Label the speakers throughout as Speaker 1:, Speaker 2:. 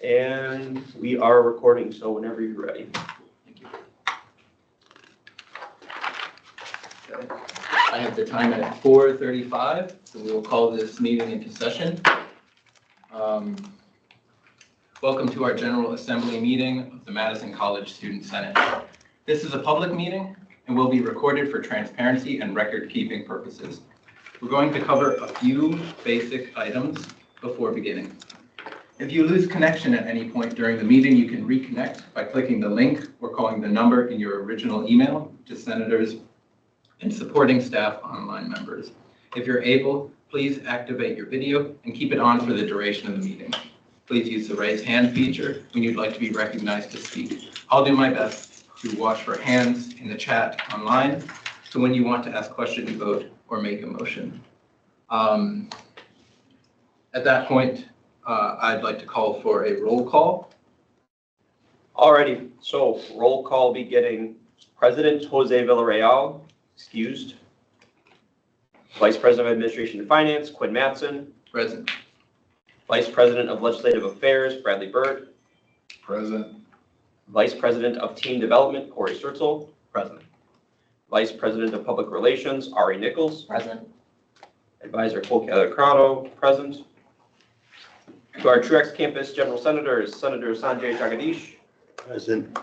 Speaker 1: And we are recording, so whenever you're ready.
Speaker 2: Thank you. Okay. I have the time at 4:35, so we will call this meeting into session. Welcome to our General Assembly meeting of the Madison College Student Senate. This is a public meeting and will be recorded for transparency and record-keeping purposes. We're going to cover a few basic items before beginning. If you lose connection at any point during the meeting, you can reconnect by clicking the link or calling the number in your original email to senators and supporting staff online members. If you're able, please activate your video and keep it on for the duration of the meeting. Please use the raise hand feature when you'd like to be recognized to speak. I'll do my best to watch for hands in the chat online, so when you want to ask questions, vote, or make a motion. At that point, I'd like to call for a roll call.
Speaker 1: Alrighty, so roll call beginning. President Jose Villarreal, excused. Vice President of Administration and Finance, Quinn Mattson.
Speaker 2: Present.
Speaker 1: Vice President of Legislative Affairs, Bradley Byrd.
Speaker 3: Present.
Speaker 1: Vice President of Team Development, Corey Sturtzel.
Speaker 2: Present.
Speaker 1: Vice President of Public Relations, Ari Nichols.
Speaker 2: Present.
Speaker 1: Advisor Folcather Crowdo, present. To our Truex Campus General Senators, Senator Sanjay Jagadish.
Speaker 3: Present.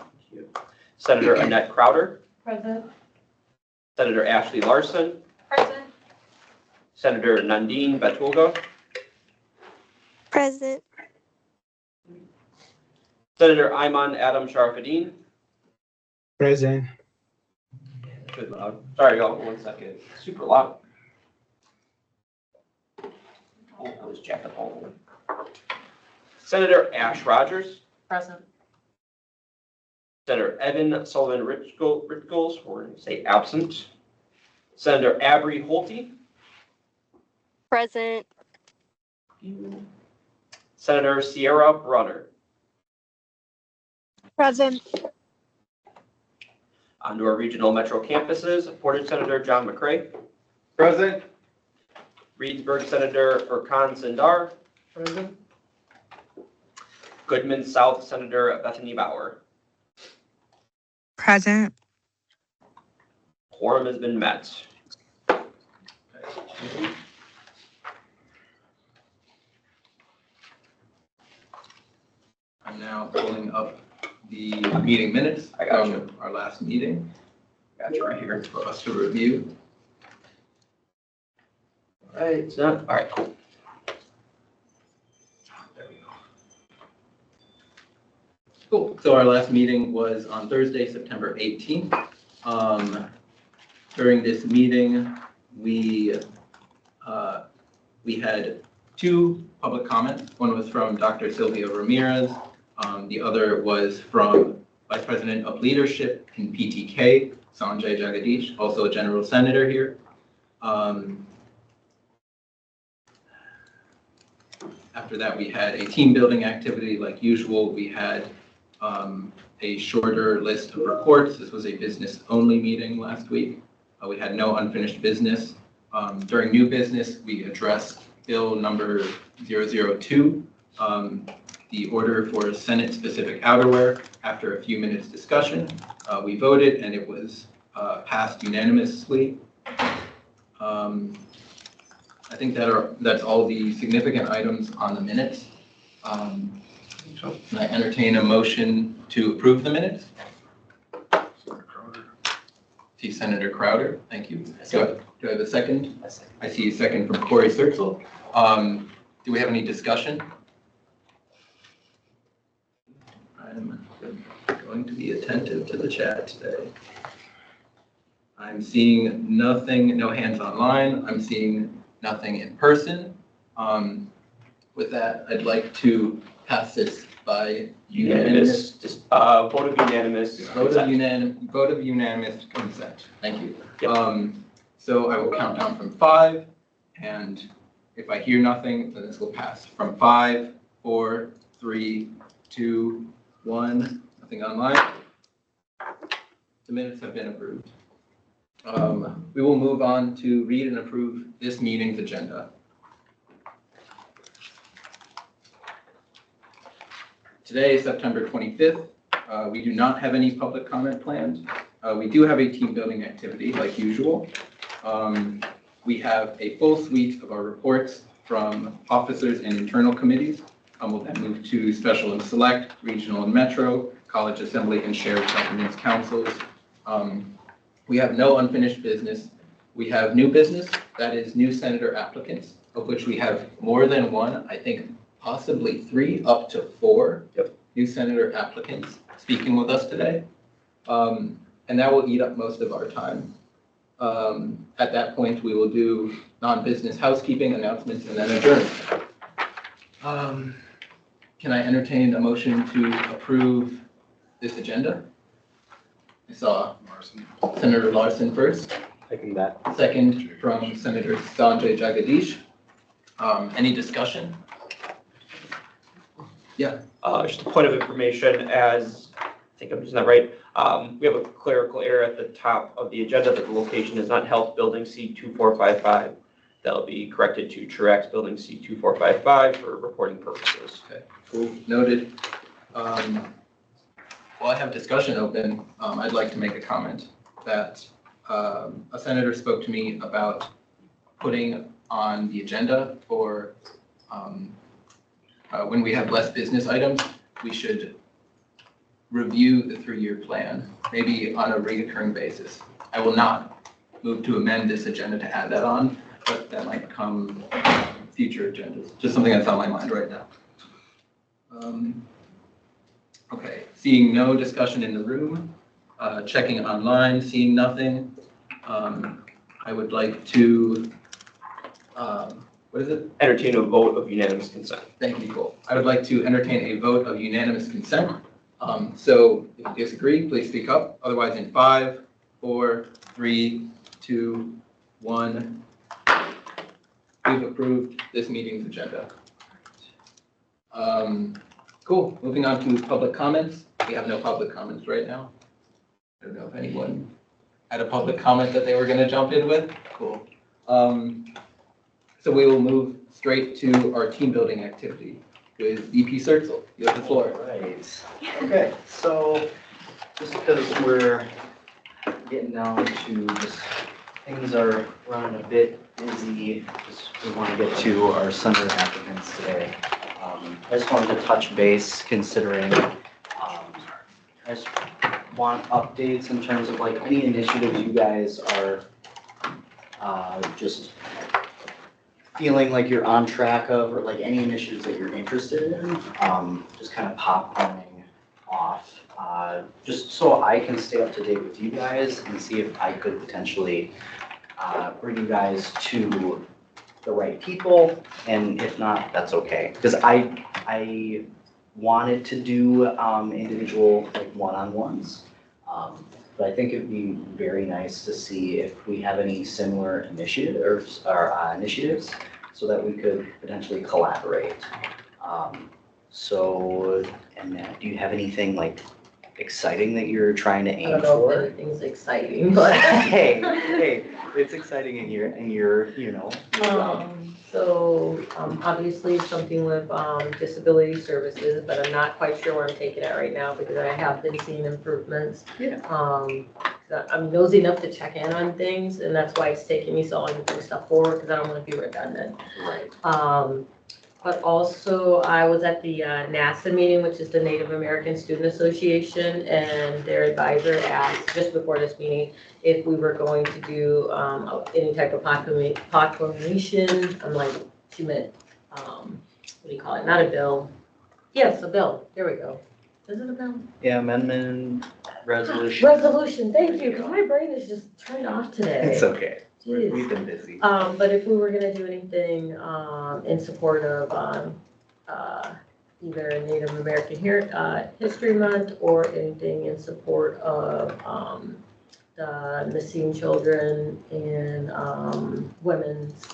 Speaker 1: Senator Annette Crowder.
Speaker 4: Present.
Speaker 1: Senator Ashley Larson.
Speaker 4: Present.
Speaker 1: Senator Nandine Batulga.
Speaker 5: Present.
Speaker 1: Senator Ayman Adam Sharafadine.
Speaker 3: Present.
Speaker 1: Good loud. Sorry, y'all, 1 second. Super loud. Oh, I was jacked up all over. Senator Ash Rogers.
Speaker 4: Present.
Speaker 1: Senator Evan Sullivan Richgels, we're going to say absent. Senator Abry Holte.
Speaker 5: Present.
Speaker 1: Senator Sierra Brunner.
Speaker 5: Present.
Speaker 1: On to our regional metro campuses, Portage Senator John McCray.
Speaker 3: Present.
Speaker 1: Reedsburg Senator Erkan Sindar.
Speaker 3: Present.
Speaker 1: Goodman South Senator Bethany Bauer.
Speaker 5: Present.
Speaker 1: Quorum has been met.
Speaker 2: I'm now pulling up the meeting minutes
Speaker 1: I got
Speaker 2: from our last meeting
Speaker 1: Got you right here.
Speaker 2: for us to review.
Speaker 1: All right, it's done. All right, cool.
Speaker 2: There we go. Cool. So our last meeting was on Thursday, September 18th. During this meeting, we had two public comments. One was from Dr. Sylvia Ramirez. The other was from Vice President of Leadership in PTK, Sanjay Jagadish, also a general senator here. After that, we had a team building activity like usual. We had a shorter list of reports. This was a business only meeting last week. We had no unfinished business. During new business, we addressed bill number 002, the order for Senate specific outerwear. After a few minutes discussion, we voted and it was passed unanimously. I think that's all the significant items on the minutes. Can I entertain a motion to approve the minutes? See Senator Crowder, thank you. Do I have a second? I see a second from Corey Sturtzel. Do we have any discussion? I'm going to be attentive to the chat today. I'm seeing nothing, no hands online. I'm seeing nothing in person. With that, I'd like to pass this by unanimous.
Speaker 1: Just vote of unanimous.
Speaker 2: Vote of unanimous consent. Thank you.
Speaker 1: Yep.
Speaker 2: So I will count down from 5, and if I hear nothing, then this will pass. From 5, 4, 3, 2, 1. Nothing online. The minutes have been approved. We will move on to read and approve this meeting's agenda. Today is September 25th. We do not have any public comment planned. We do have a team building activity like usual. We have a full suite of our reports from officers and internal committees. We'll then move to special and select, regional and metro, college assembly and shared governance councils. We have no unfinished business. We have new business, that is new senator applicants, of which we have more than one, I think possibly 3 up to 4 new senator applicants speaking with us today. And that will eat up most of our time. At that point, we will do non-business housekeeping announcements and then adjourn. Can I entertain a motion to approve this agenda? I saw Senator Larson first,
Speaker 3: Second that.
Speaker 2: second from Senator Sanjay Jagadish. Any discussion?
Speaker 1: Just a point of information, as I think I'm using that right. We have a clerical error at the top of the agenda that the location is not Health Building C2455. That'll be corrected to Truax Building C2455 for reporting purposes.
Speaker 2: Okay, cool, noted. While I have discussion open, I'd like to make a comment that a senator spoke to me about putting on the agenda for when we have less business items, we should review the 3-year plan, maybe on a recurring basis. I will not move to amend this agenda to add that on, but that might come future agendas. Just something that's on my mind right now. Okay, seeing no discussion in the room, checking online, seeing nothing. I would like to, what is it?
Speaker 1: Entertain a vote of unanimous consent.
Speaker 2: Thank you, Cole. I would like to entertain a vote of unanimous consent. So if you disagree, please speak up. Otherwise, in 5, 4, 3, 2, 1, we've approved this meeting's agenda. Cool. Moving on to public comments. We have no public comments right now. I don't know if anyone had a public comment that they were going to jump in with. Cool. So we will move straight to our team building activity with VP Sertzel. You have the floor.
Speaker 4: Right. Okay, so just because we're getting down to just things are running a bit busy, just we want to get to our senator applicants today. I just wanted to touch base considering I just want updates in terms of like any initiatives you guys are just feeling like you're on track of, or like any initiatives that you're interested in, just kind of popcorning off, just so I can stay up to date with you guys and see if I could potentially bring you guys to the right people, and if not, that's okay. Because I wanted to do individual like one-on-ones, but I think it'd be very nice to see if we have any similar initiatives so that we could potentially collaborate. So, and do you have anything like exciting that you're trying to
Speaker 5: I
Speaker 4: aim
Speaker 5: don't know
Speaker 4: for?
Speaker 5: if anything's exciting, but.
Speaker 4: Hey, it's exciting in your, you know.
Speaker 5: So obviously something with disability services, but I'm not quite sure where I'm taking it right now because I have been seeing improvements.
Speaker 4: Yeah.
Speaker 5: I'm nosy enough to check in on things, and that's why it's taking me so long to bring stuff forward because I don't want to be redundant.
Speaker 4: Right.
Speaker 5: But also I was at the NASA meeting, which is the Native American Student Association, and their advisor asked just before this meeting if we were going to do any type of proclamation. I'm like, she meant, what do you call it? Not a bill. Yes, a bill. There we go. Is it a bill?
Speaker 4: Yeah, amendment, resolution.
Speaker 5: Resolution, thank you, because my brain is just turned off today.
Speaker 4: It's okay.
Speaker 5: Jeez.
Speaker 4: We've been busy.
Speaker 5: But if we were gonna do anything in support of either Native American History Month or anything in support of the missing children and women's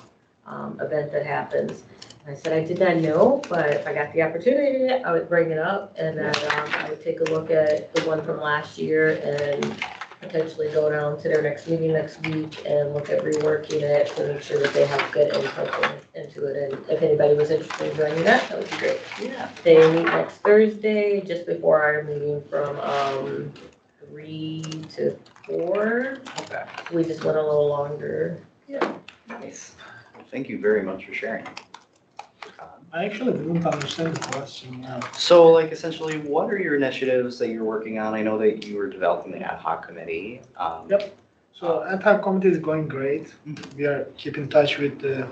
Speaker 5: event that happens. And I said I did not know, but if I got the opportunity, I would bring it up, and then I would take a look at the one from last year and potentially go down to their next meeting next week and look at reworking it to make sure that they have good input into into it, and if anybody was interested in joining that, that would be great.
Speaker 4: Yeah.
Speaker 5: They meet next Thursday, just before our meeting from 3 to 4.
Speaker 4: Okay.
Speaker 5: We just went a little longer.
Speaker 4: Nice. Thank you very much for sharing.
Speaker 3: I actually didn't understand the question now.
Speaker 4: So like essentially, what are your initiatives that you're working on? I know that you were developing the ad hoc committee.
Speaker 3: Yep. So ad-hoc committee is going great. We are keep in touch with the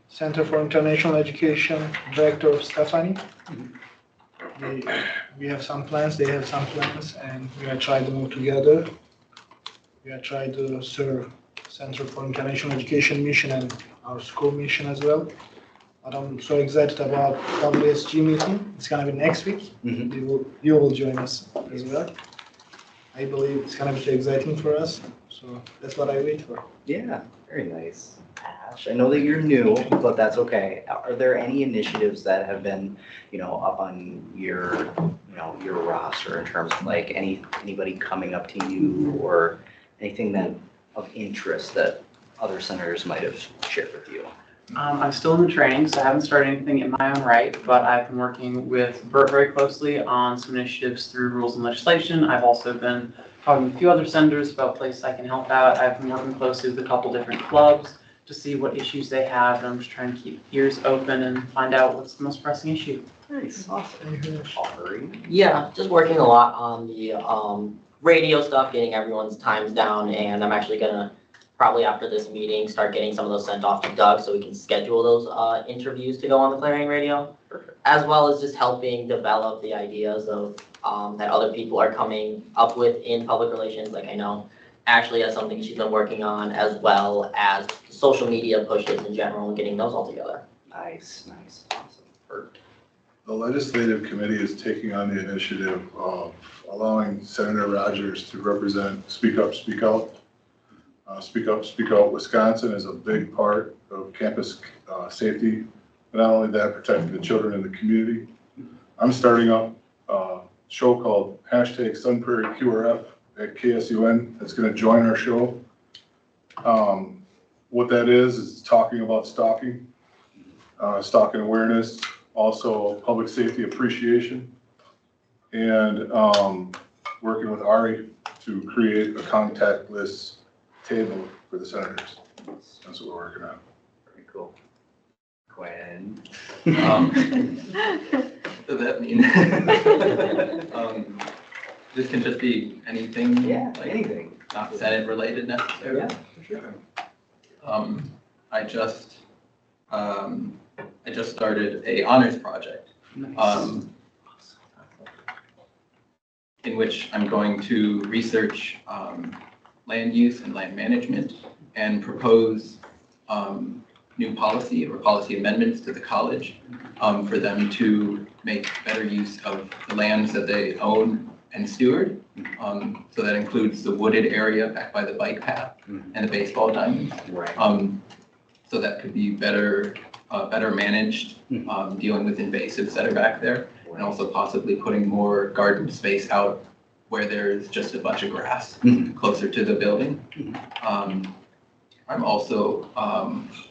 Speaker 3: Center for International Education Director Stephanie. We have some plans, they have some plans, and we are trying to move together. We are trying to serve Center for International Education mission and our school mission as well. But I'm so excited about WSG meeting. It's gonna be next week.
Speaker 4: Mhm.
Speaker 3: You will join us as well. I believe it's gonna be too exciting for us, so that's what I wait for.
Speaker 4: Yeah, very nice. Ash, I know that you're new, but that's okay. Are there any initiatives that have been, up on your, your roster in terms of like anybody coming up to you or anything that of interest that other senators might have shared with you?
Speaker 6: I'm still in the training, so I haven't started anything in my own right, but I've been working with Bert very closely on some initiatives through rules and legislation. I've also been talking to a few other senators about places I can help out. I've been working closely with a couple different clubs to see what issues they have, and I'm just trying to keep ears open and find out what's the most pressing issue.
Speaker 4: Nice, awesome. Aubrey?
Speaker 7: Yeah, just working a lot on the radio stuff, getting everyone's times down, and I'm actually gonna probably after this meeting start getting some of those sent off to Doug so we can schedule those interviews to go on the Clarion Radio.
Speaker 4: Perfect.
Speaker 7: As well as just helping develop the ideas of that other people are coming up with in public relations. Like I know Ashley has something she's been working on, as well as social media pushes in general and getting those all together.
Speaker 4: Nice, awesome. Bert?
Speaker 8: The legislative committee is taking on the initiative of allowing Senator Rogers to represent Speak Up, Speak Out. Speak Up, Speak Out Wisconsin is a big part of campus safety. But not only that, protecting the children in the community. I'm starting up a show called #SunPrairieQRF at KSUN that's going to join our show. What that is talking about stalking awareness, also public safety appreciation, and working with Ari to create a contactless table for the senators. That's what we're working on.
Speaker 4: Very cool. Gwen?
Speaker 2: What does that mean? This can just be anything,
Speaker 4: Yeah,
Speaker 2: like
Speaker 4: anything.
Speaker 2: not Senate related necessarily.
Speaker 4: Yeah, for sure.
Speaker 2: I just started a honors project,
Speaker 4: Nice.
Speaker 2: in which I'm going to research land use and land management and propose new policy or policy amendments to the college for them to make better use of the lands that they own and steward. So that includes the wooded area back by the bike path and the baseball diamonds.
Speaker 4: Right.
Speaker 2: So that could be better managed, dealing with invasives that are back there, and also possibly putting more garden space out where there's just a bunch of grass closer to the building. I'm also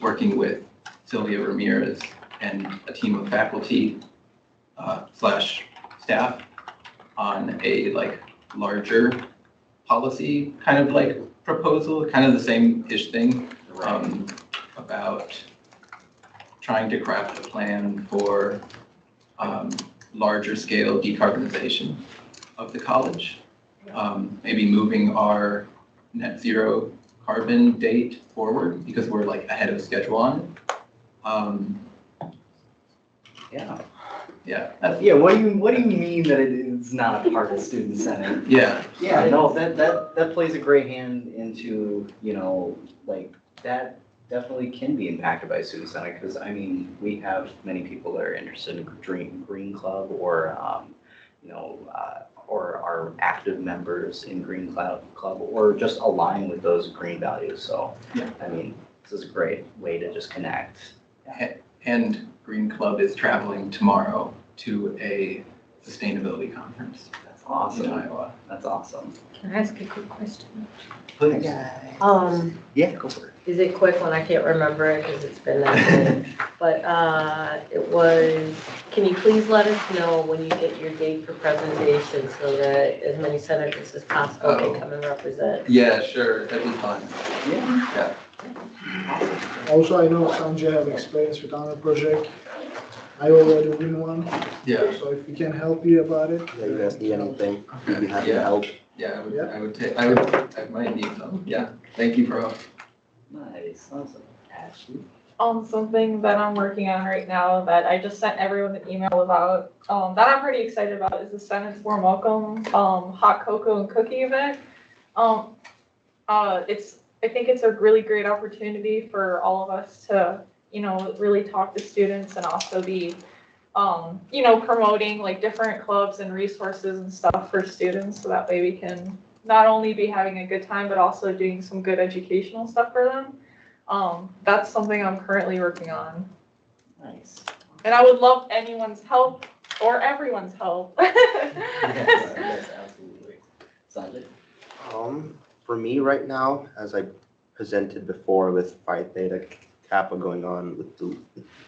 Speaker 2: working with Sylvia Ramirez and a team of faculty slash staff on a larger policy kind of proposal, kind of the same-ish thing, about trying to craft a plan for larger scale decarbonization of the college. Maybe moving our net zero carbon date forward because we're ahead of schedule on it.
Speaker 4: Yeah.
Speaker 2: Yeah.
Speaker 4: What do you mean that it is not a part of student senate?
Speaker 2: Yeah.
Speaker 4: Yeah, no, that plays a great hand into, that definitely can be impacted by student senate, because we have many people that are interested in Green Club or or are active members in Green Club or just align with those green values. So,
Speaker 2: Yeah.
Speaker 4: this is a great way to just connect.
Speaker 2: And Green Club is traveling tomorrow to a sustainability conference
Speaker 4: That's
Speaker 2: in
Speaker 4: awesome.
Speaker 2: Iowa.
Speaker 4: That's awesome.
Speaker 5: Can I ask a quick question?
Speaker 4: Please. Yeah, go for it.
Speaker 5: Is it quick one? I can't remember it because it's been that long. But it was, can you please let us know when you get your date for presentation so that as many senators as possible can come and represent?
Speaker 2: Yeah, sure, that'd be fun.
Speaker 4: Yeah.
Speaker 3: Also, I know Sanjay have experience with honor project. I already win one,
Speaker 2: Yeah,
Speaker 3: so if we can help you about it.
Speaker 9: Yeah, you guys need anything, we'd be happy to
Speaker 2: Yeah.
Speaker 9: help.
Speaker 2: yeah,
Speaker 3: Yeah.
Speaker 2: I might need some, yeah. Thank you, bro.
Speaker 4: Nice, awesome. Ashley?
Speaker 10: Something that I'm working on right now that I just sent everyone an email about, that I'm pretty excited about is the Senate's Warm Welcome, hot cocoa and cookie event. I think it's a really great opportunity for all of us to, really talk to students and also be, promoting like different clubs and resources and stuff for students so that way we can not only be having a good time, but also doing some good educational stuff for them. That's something I'm currently working on.
Speaker 4: Nice.
Speaker 10: And I would love anyone's help or everyone's help.
Speaker 4: Yes, absolutely. Sanjay?
Speaker 9: For me right now, as I presented before with Phi Theta Kappa going on with the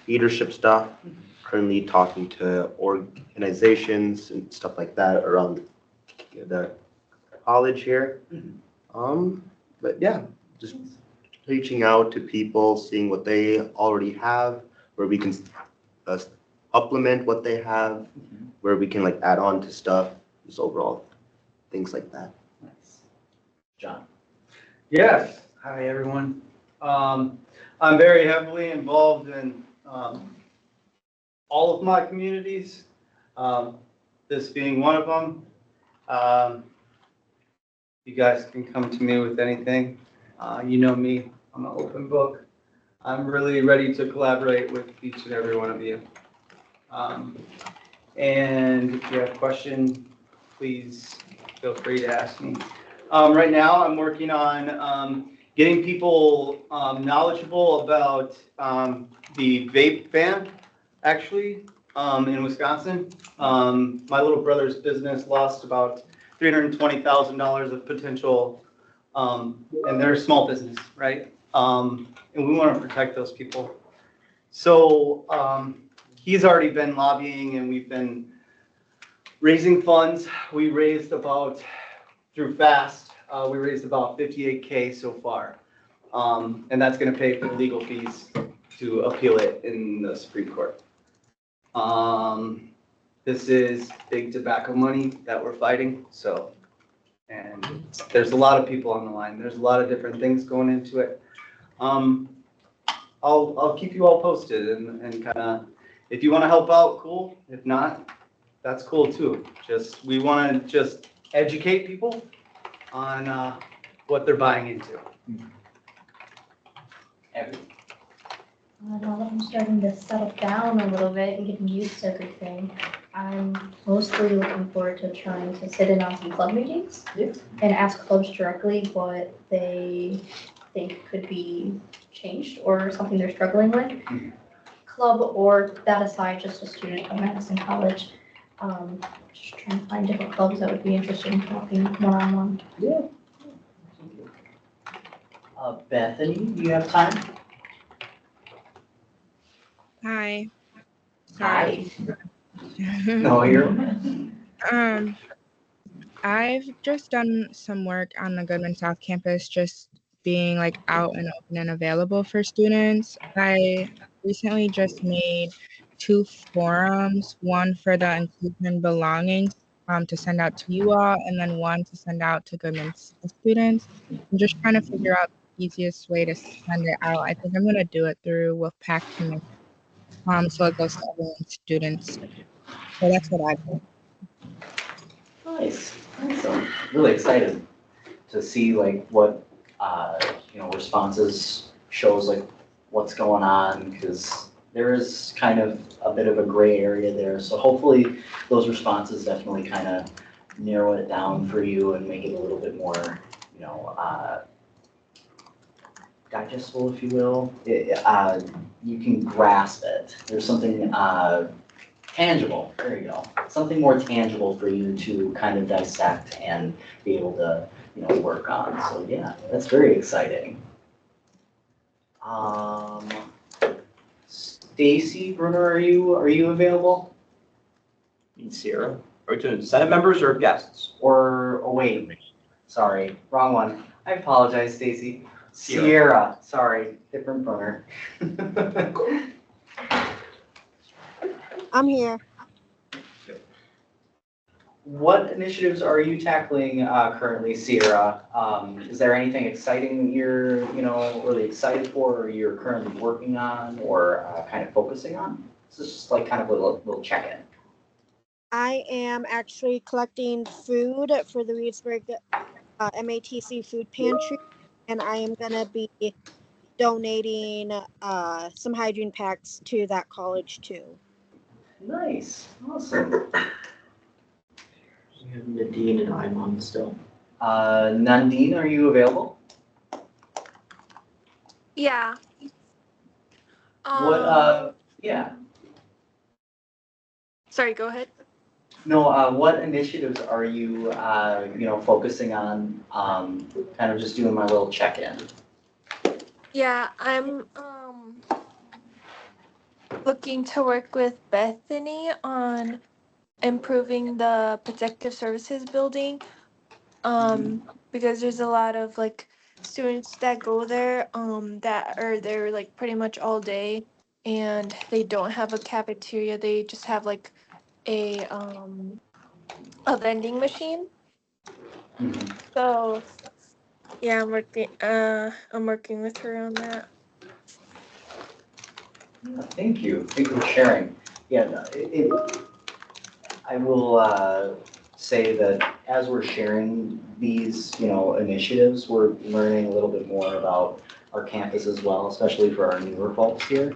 Speaker 9: leadership stuff, currently talking to organizations and stuff like that around the college here. But yeah, just reaching out to people, seeing what they already have, where we can supplement what they have, where we can like add on to stuff, just overall things like that.
Speaker 4: Nice. John?
Speaker 11: Yes, hi everyone. I'm very heavily involved in all of my communities, this being one of them. You guys can come to me with anything. You know me, I'm an open book. I'm really ready to collaborate with each and every one of you. And if you have questions, please feel free to ask me. Right now, I'm working on getting people knowledgeable about the vape ban, actually, in Wisconsin. My little brother's business lost about $320,000 of potential, and they're a small business, right? And we want to protect those people. So he's already been lobbying, and we've been raising funds. We raised about, through FAST, we raised about 58K so far. And that's going to pay for the legal fees to appeal it in the Supreme Court. This is big tobacco money that we're fighting, so, and there's a lot of people on the line. There's a lot of different things going into it. I'll keep you all posted and kind of, if you want to help out, cool. If not, that's cool too. We want to just educate people on what they're buying into.
Speaker 4: Abby?
Speaker 12: Now that I'm starting to settle down a little bit and getting used to everything, I'm mostly looking forward to trying to sit in on some club meetings and ask clubs directly what they think could be changed or something they're struggling with. Club or that aside, just a student of Madison College. Just trying to find different clubs that would be interested in talking one-on-one.
Speaker 4: Yeah. Bethany, do you have time?
Speaker 13: Hi.
Speaker 4: Hi.
Speaker 13: Sorry.
Speaker 4: No, you're.
Speaker 13: I've just done some work on the Goodman South campus, just being like out and open and available for students. I recently just made 2 forums, one for the inclusion and belonging to send out to you all, and then one to send out to Goodman South students. I'm just trying to figure out the easiest way to send it out. I think I'm going to do it through Wolfpack Community. So it goes to everyone, students. So that's what I do.
Speaker 4: Nice. Awesome. Really excited to see like what, responses shows like what's going on, because there is kind of a bit of a gray area there. So hopefully those responses definitely kind of narrow it down for you and make it a little bit more, digestible, if you will. You can grasp it. There's something tangible. There you go. Something more tangible for you to kind of dissect and be able to, work on. So yeah, that's very exciting.
Speaker 11: Stacy Bruner, are you available?
Speaker 1: In Sierra, are we doing Senate members or guests?
Speaker 11: Or, oh wait, sorry, wrong one. I apologize, Stacy.
Speaker 1: Sierra.
Speaker 11: Sierra, sorry, different Bruner.
Speaker 14: I'm here.
Speaker 11: What initiatives are you tackling currently, Sierra? Is there anything exciting you're, really excited for, or you're currently working on, or kind of focusing on? This is just like kind of a little check-in.
Speaker 14: I am actually collecting food for the Reedsburg MATC food pantry, and I am gonna be donating some hygiene packs to that college too.
Speaker 11: Nice, awesome.
Speaker 7: We have Nadine and Iman still.
Speaker 11: Nandine, are you available?
Speaker 10: Yeah.
Speaker 11: Yeah.
Speaker 10: Sorry, go ahead.
Speaker 11: No, what initiatives are you, focusing on? Kind of just doing my little check-in.
Speaker 10: Yeah, I'm looking to work with Bethany on improving the protective services building. Because there's a lot of like students that go there that are there like pretty much all day, and they don't have a cafeteria. They just have like a vending machine. So yeah, I'm working with her on that.
Speaker 11: Thank you. Thank you for sharing. Yeah, I will say that as we're sharing these, initiatives, we're learning a little bit more about our campus as well, especially for our newer folks here.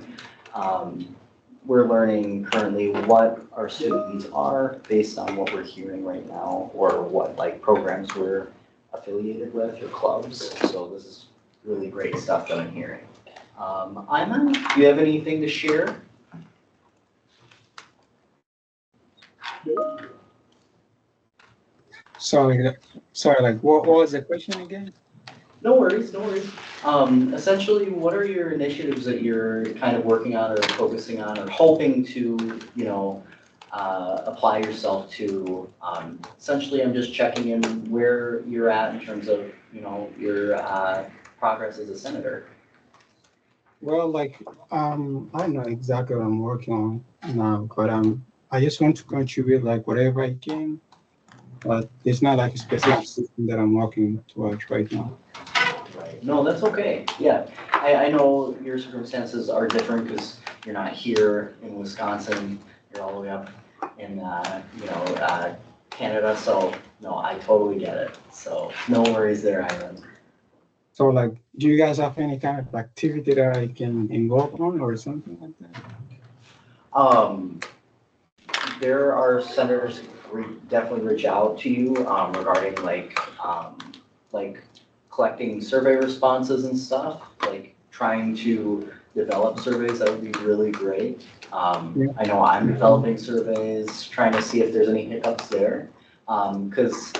Speaker 11: We're learning currently what our student needs are based on what we're hearing right now, or what like programs we're affiliated with or clubs. So this is really great stuff that I'm hearing. Iman, do you have anything to share?
Speaker 15: Sorry, like what was the question again?
Speaker 11: No worries, no worries. Essentially, what are your initiatives that you're kind of working on or focusing on or hoping to, apply yourself to? Essentially, I'm just checking in where you're at in terms of, your progress as a senator.
Speaker 15: Well, like I don't know exactly what I'm working on now, but I just want to contribute like whatever I can. But it's not like a specific system that I'm working towards right now.
Speaker 11: Right. No, that's okay. Yeah, I know your circumstances are different because you're not here in Wisconsin. You're all the way up in, Canada. So no, I totally get it. So no worries there, Ivan.
Speaker 15: So like, do you guys have any kind of activity that I can involve on or something like that?
Speaker 11: There are senators definitely reach out to you regarding like collecting survey responses and stuff, like trying to develop surveys. That would be really great. I know I'm developing surveys, trying to see if there's any hiccups there, because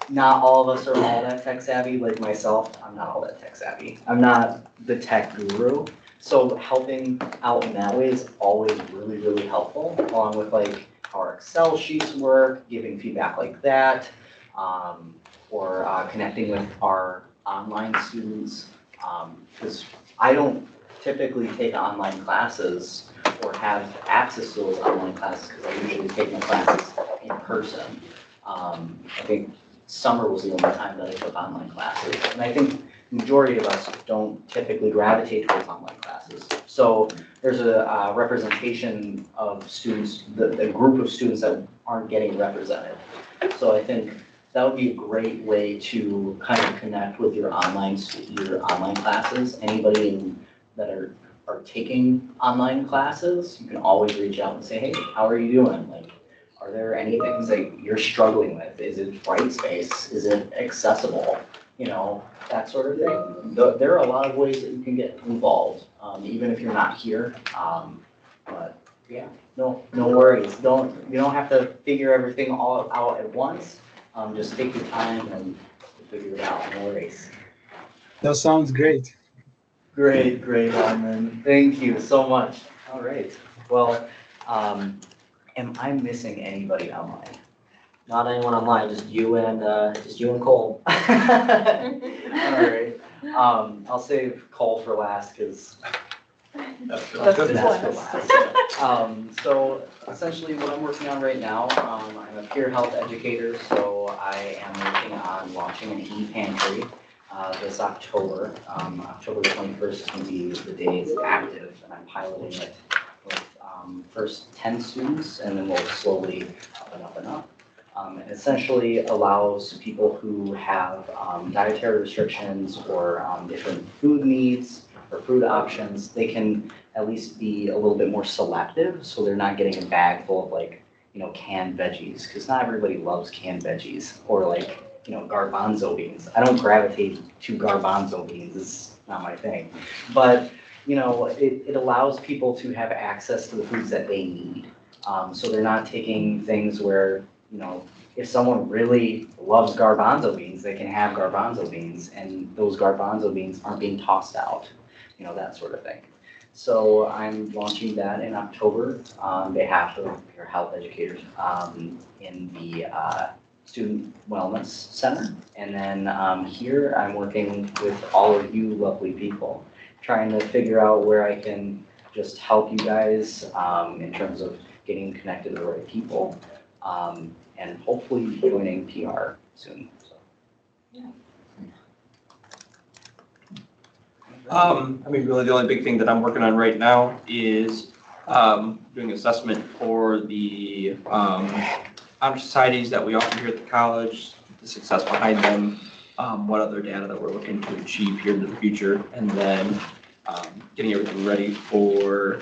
Speaker 11: not all of us are all that tech savvy. Like myself, I'm not all that tech savvy. I'm not the tech guru. So helping out in that way is always really, really helpful, along with like how our Excel sheets work, giving feedback like that, or connecting with our online students. Because I don't typically take online classes or have access to those online classes because I usually take my classes in person. I think summer was the only time that I took online classes. And I think the majority of us don't typically gravitate towards online classes. So there's a representation of students, a group of students that aren't getting represented. So I think that would be a great way to kind of connect with your online classes. Anybody that are taking online classes, you can always reach out and say, hey, how are you doing? Like, are there any things that you're struggling with? Is it white space? Is it accessible? That sort of thing. There are a lot of ways that you can get involved, even if you're not here. But yeah, no worries. You don't have to figure everything all out at once. Just take your time and figure it out. No worries.
Speaker 15: That sounds great.
Speaker 4: Great, Armin. Thank you so much. All right. Well, am I missing anybody online?
Speaker 7: Not anyone online, just you and Cole.
Speaker 4: All right. I'll save Cole for last because
Speaker 2: That's
Speaker 10: That's
Speaker 2: good.
Speaker 10: his
Speaker 4: for
Speaker 10: last.
Speaker 4: last. So essentially what I'm working on right now, I'm a peer health educator, so I am working on launching an e-pantry this October. October 21st is going to be the day it's active, and I'm piloting it with first 10 students, and then we'll slowly up and up and up. It essentially allows people who have dietary restrictions or different food needs or food options, they can at least be a little bit more selective, so they're not getting a bag full of like, canned veggies, because not everybody loves canned veggies, or like, garbanzo beans. I don't gravitate to garbanzo beans, it's not my thing. But, it allows people to have access to the foods that they need. So they're not taking things where, if someone really loves garbanzo beans, they can have garbanzo beans, and those garbanzo beans aren't being tossed out, that sort of thing. So I'm launching that in October on behalf of your health educators in the Student Wellness Center. And then here I'm working with all of you lovely people, trying to figure out where I can just help you guys in terms of getting connected to the right people. And hopefully joining PR soon. So.
Speaker 1: Really the only big thing that I'm working on right now is doing assessment for the honor societies that we offer here at the college, the success behind them, what other data that we're looking to achieve here in the future, and then getting everything ready for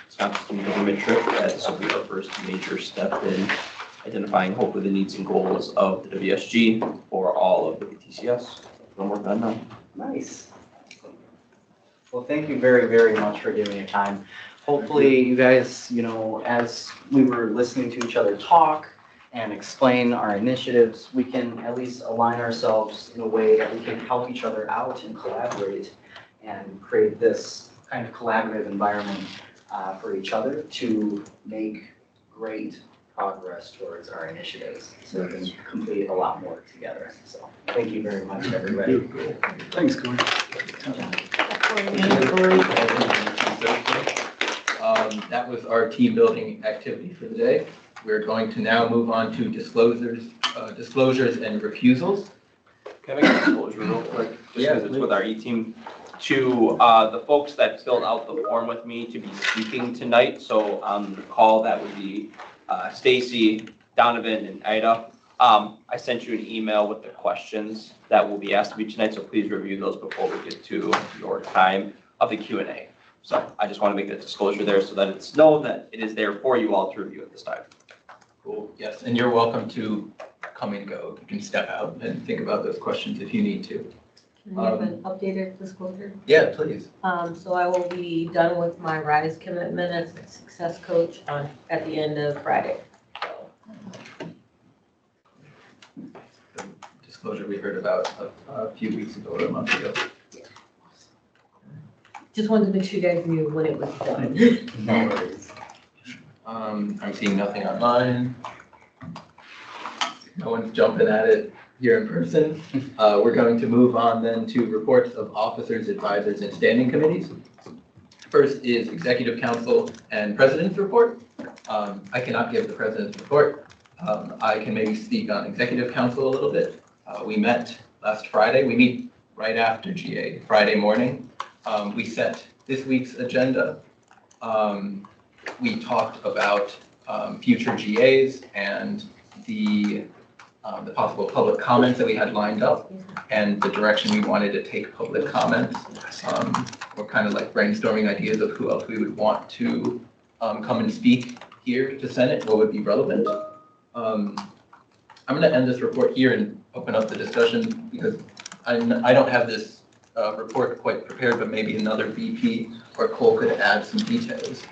Speaker 1: Wisconsin Student Government trip. This will be our first major step in identifying hopefully the needs and goals of the WSG for all of the TCS. I'm working on now.
Speaker 4: Nice. Well, thank you very, very much for giving your time. Hopefully you guys, as we were listening to each other talk and explain our initiatives, we can at least align ourselves in a way that we can help each other out and collaborate and create this kind of collaborative environment for each other to make great progress towards our initiatives, so we can complete a lot more together. So thank you very much, everybody.
Speaker 11: Thanks, Corey.
Speaker 2: That was our team building activity for the day. We're going to now move on to disclosures and refusals.
Speaker 1: Can I make a disclosure real quick? Just because it's with our E-team. To the folks that filled out the form with me to be speaking tonight, so on the call, that would be Stacy, Donovan, and Ida. I sent you an email with the questions that will be asked of you tonight, so please review those before we get to your time of the Q&A. So I just want to make that disclosure there so that it's known that it is there for you all to review at this time.
Speaker 2: Cool, yes, and you're welcome to come and go. You can step out and think about those questions if you need to.
Speaker 5: Can I give an updated disclosure?
Speaker 2: Yeah, please.
Speaker 5: So I will be done with my RISE commitment as a success coach at the end of Friday.
Speaker 2: The disclosure we heard about a few weeks ago or a month ago.
Speaker 5: Just wanted to make sure you guys knew when it was done.
Speaker 4: No worries.
Speaker 2: I'm seeing nothing online. No one's jumping at it here in person. We're going to move on then to reports of officers, advisors, and standing committees. First is Executive Council and President's report. I cannot give the President's report. I can maybe speak on Executive Council a little bit. We met last Friday. We meet right after GA, Friday morning. We set this week's agenda. We talked about future GAs and the possible public comments that we had lined up and the direction we wanted to take public comments. We're kind of like brainstorming ideas of who else we would want to come and speak here to Senate, what would be relevant. I'm going to end this report here and open up the discussion because I don't have this report quite prepared, but maybe another VP or Cole could add some details.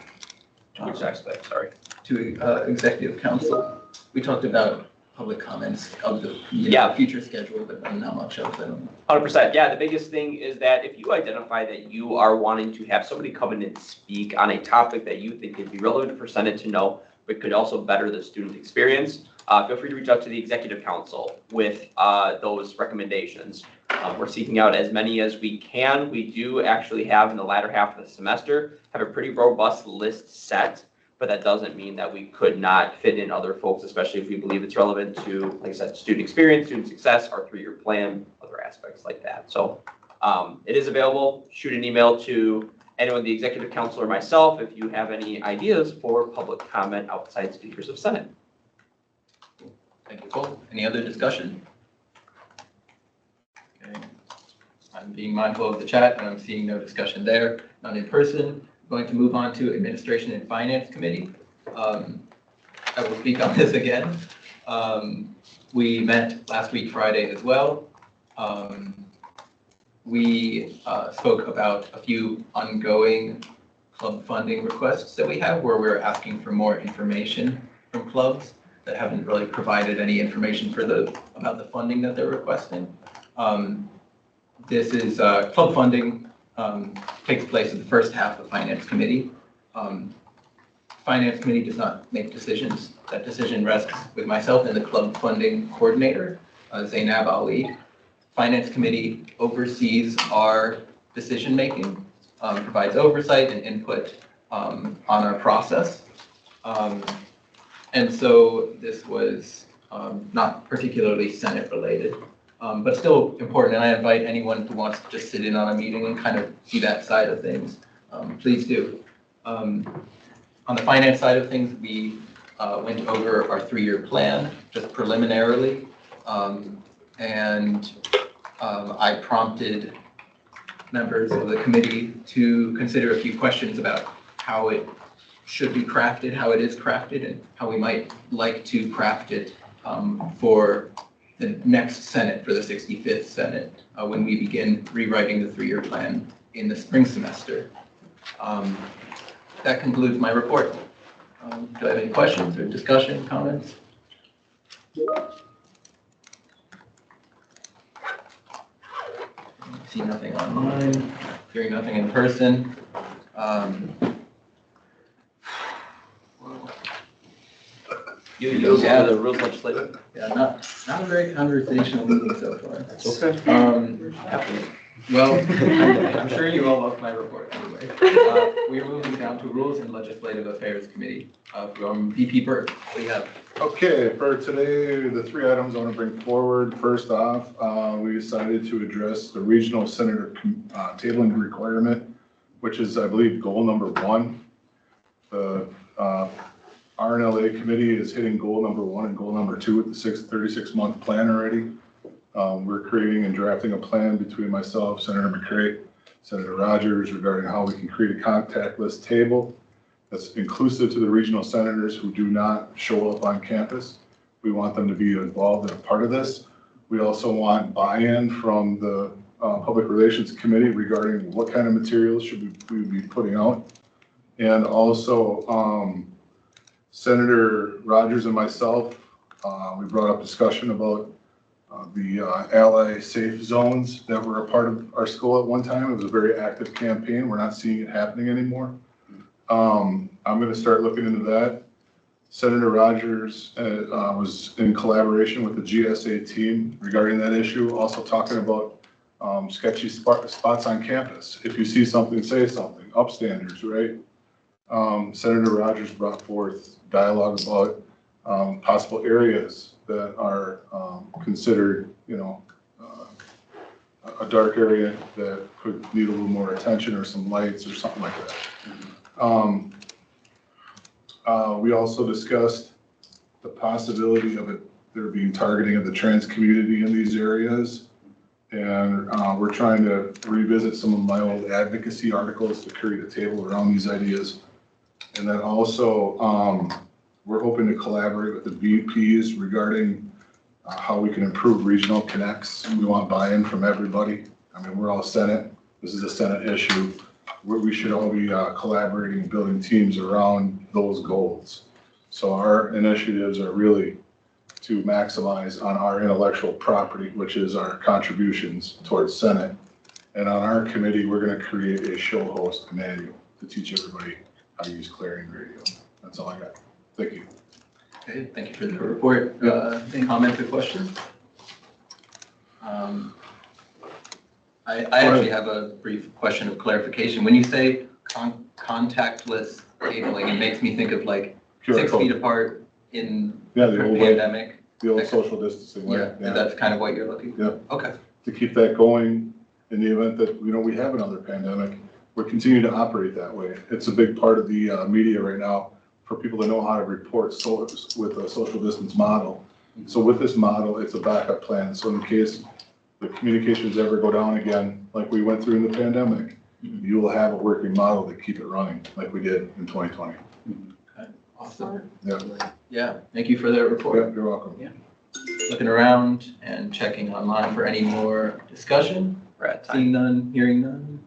Speaker 1: To which aspect, sorry?
Speaker 2: To Executive Council. We talked about public comments of the future schedule, but not much of them.
Speaker 1: 100%. Yeah, the biggest thing is that if you identify that you are wanting to have somebody come in and speak on a topic that you think would be relevant for Senate to know, but could also better the student experience, feel free to reach out to the Executive Council with those recommendations. We're seeking out as many as we can. We do actually have in the latter half of the semester, have a pretty robust list set, but that doesn't mean that we could not fit in other folks, especially if we believe it's relevant to, like I said, student experience, student success, our 3-year plan, other aspects like that. So it is available. Shoot an email to anyone, the Executive Council or myself, if you have any ideas for public comment outside speakers of Senate.
Speaker 2: Thank you both. Any other discussion? Okay. I'm being mindful of the chat and I'm seeing no discussion there, none in person. Going to move on to Administration and Finance Committee. I will speak on this again. We met last week, Friday as well. We spoke about a few ongoing club funding requests that we have where we're asking for more information from clubs that haven't really provided any information about the funding that they're requesting. This is club funding takes place in the first half of Finance Committee. Finance Committee does not make decisions. That decision rests with myself and the club funding coordinator, Zainab Ali. Finance Committee oversees our decision-making, provides oversight and input on our process. And so this was not particularly Senate-related, but still important. And I invite anyone who wants to just sit in on a meeting and kind of see that side of things, please do. On the finance side of things, we went over our 3-year plan just preliminarily. I prompted members of the committee to consider a few questions about how it should be crafted, how it is crafted, and how we might like to craft it for the next Senate, for the 65th Senate, when we begin rewriting the 3-year plan in the spring semester. That concludes my report. Do I have any questions or discussion, comments? See nothing online, hearing nothing in person.
Speaker 1: Yeah, the rules legislative.
Speaker 2: Yeah, not a very conversational meeting so far.
Speaker 1: That's okay.
Speaker 2: Well, I'm sure you all loved my report anyway. We are moving down to Rules and Legislative Affairs Committee from VP Burke. What do you have?
Speaker 8: Okay, for today, the 3 items I want to bring forward. First off, we decided to address the regional senator tabling requirement, which is, I believe, goal number 1. The RNLA committee is hitting goal number 1 and goal number 2 with the 36-month plan already. We're creating and drafting a plan between myself, Senator McCray, Senator Rogers, regarding how we can create a contact list table that's inclusive to the regional senators who do not show up on campus. We want them to be involved and a part of this. We also want buy-in from the Public Relations Committee regarding what kind of materials should we be putting out. And also Senator Rogers and myself, we brought up discussion about the ally safe zones that were a part of our school at one time. It was a very active campaign. We're not seeing it happening anymore. I'm going to start looking into that. Senator Rogers was in collaboration with the GSA team regarding that issue, also talking about sketchy spots on campus. If you see something, say something, upstanders, right? Senator Rogers brought forth dialogue about possible areas that are considered, a dark area that could need a little more attention or some lights or something like that. We also discussed the possibility of there being targeting of the trans community in these areas. And we're trying to revisit some of my old advocacy articles to create a table around these ideas. And then also, we're hoping to collaborate with the VPs regarding how we can improve regional connects. We want buy-in from everybody. I mean, we're all Senate. This is a Senate issue. We should all be collaborating and building teams around those goals. So our initiatives are really to maximize on our intellectual property, which is our contributions towards Senate. And on our committee, we're gonna create a show host manual to teach everybody how to use Clarion Radio. That's all I got. Thank you.
Speaker 2: Okay, thank you for the report. Comment or question? I actually have a brief question of clarification. When you say contactless tabling, it makes me think of like
Speaker 8: QR
Speaker 2: 6
Speaker 8: code.
Speaker 2: feet apart in
Speaker 8: Yeah,
Speaker 2: the
Speaker 8: the old,
Speaker 2: pandemic.
Speaker 8: the old social distancing way.
Speaker 2: Yeah, that's kind of what you're looking for.
Speaker 8: Yeah.
Speaker 2: Okay.
Speaker 8: To keep that going in the event that, we have another pandemic, we're continuing to operate that way. It's a big part of the media right now for people to know how to report with a social distance model. So with this model, it's a backup plan. So in case the communications ever go down again, like we went through in the pandemic, you will have a working model to keep it running like we did in 2020.
Speaker 2: Okay. Awesome.
Speaker 8: Yeah.
Speaker 2: Yeah, thank you for that report.
Speaker 8: Yeah, you're welcome.
Speaker 2: Yeah. Looking around and checking online for any more discussion.
Speaker 1: We're at time.
Speaker 2: Seeing none, hearing none.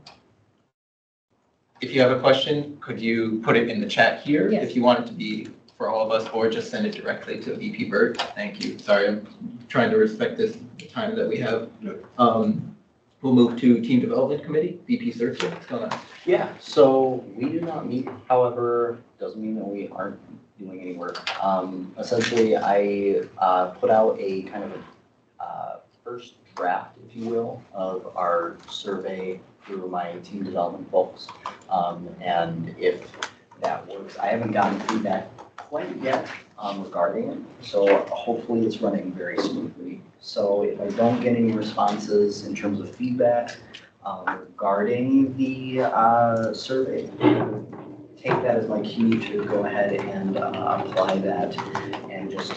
Speaker 2: If you have a question, could you put it in the chat here?
Speaker 5: Yes.
Speaker 2: If you want it to be for all of us, or just send it directly to VP Burt. Thank you. Sorry, I'm trying to respect the time that we have. We'll move to Team Development Committee, VP Searcher. What's going on?
Speaker 4: Yeah, so we do not meet, however, doesn't mean that we aren't doing any work. Essentially, I put out a kind of a first draft, if you will, of our survey through my team development folks. And if that works, I haven't gotten feedback quite yet regarding it, so hopefully it's running very smoothly. So if I don't get any responses in terms of feedback regarding the survey, take that as my cue to go ahead and apply that. And just,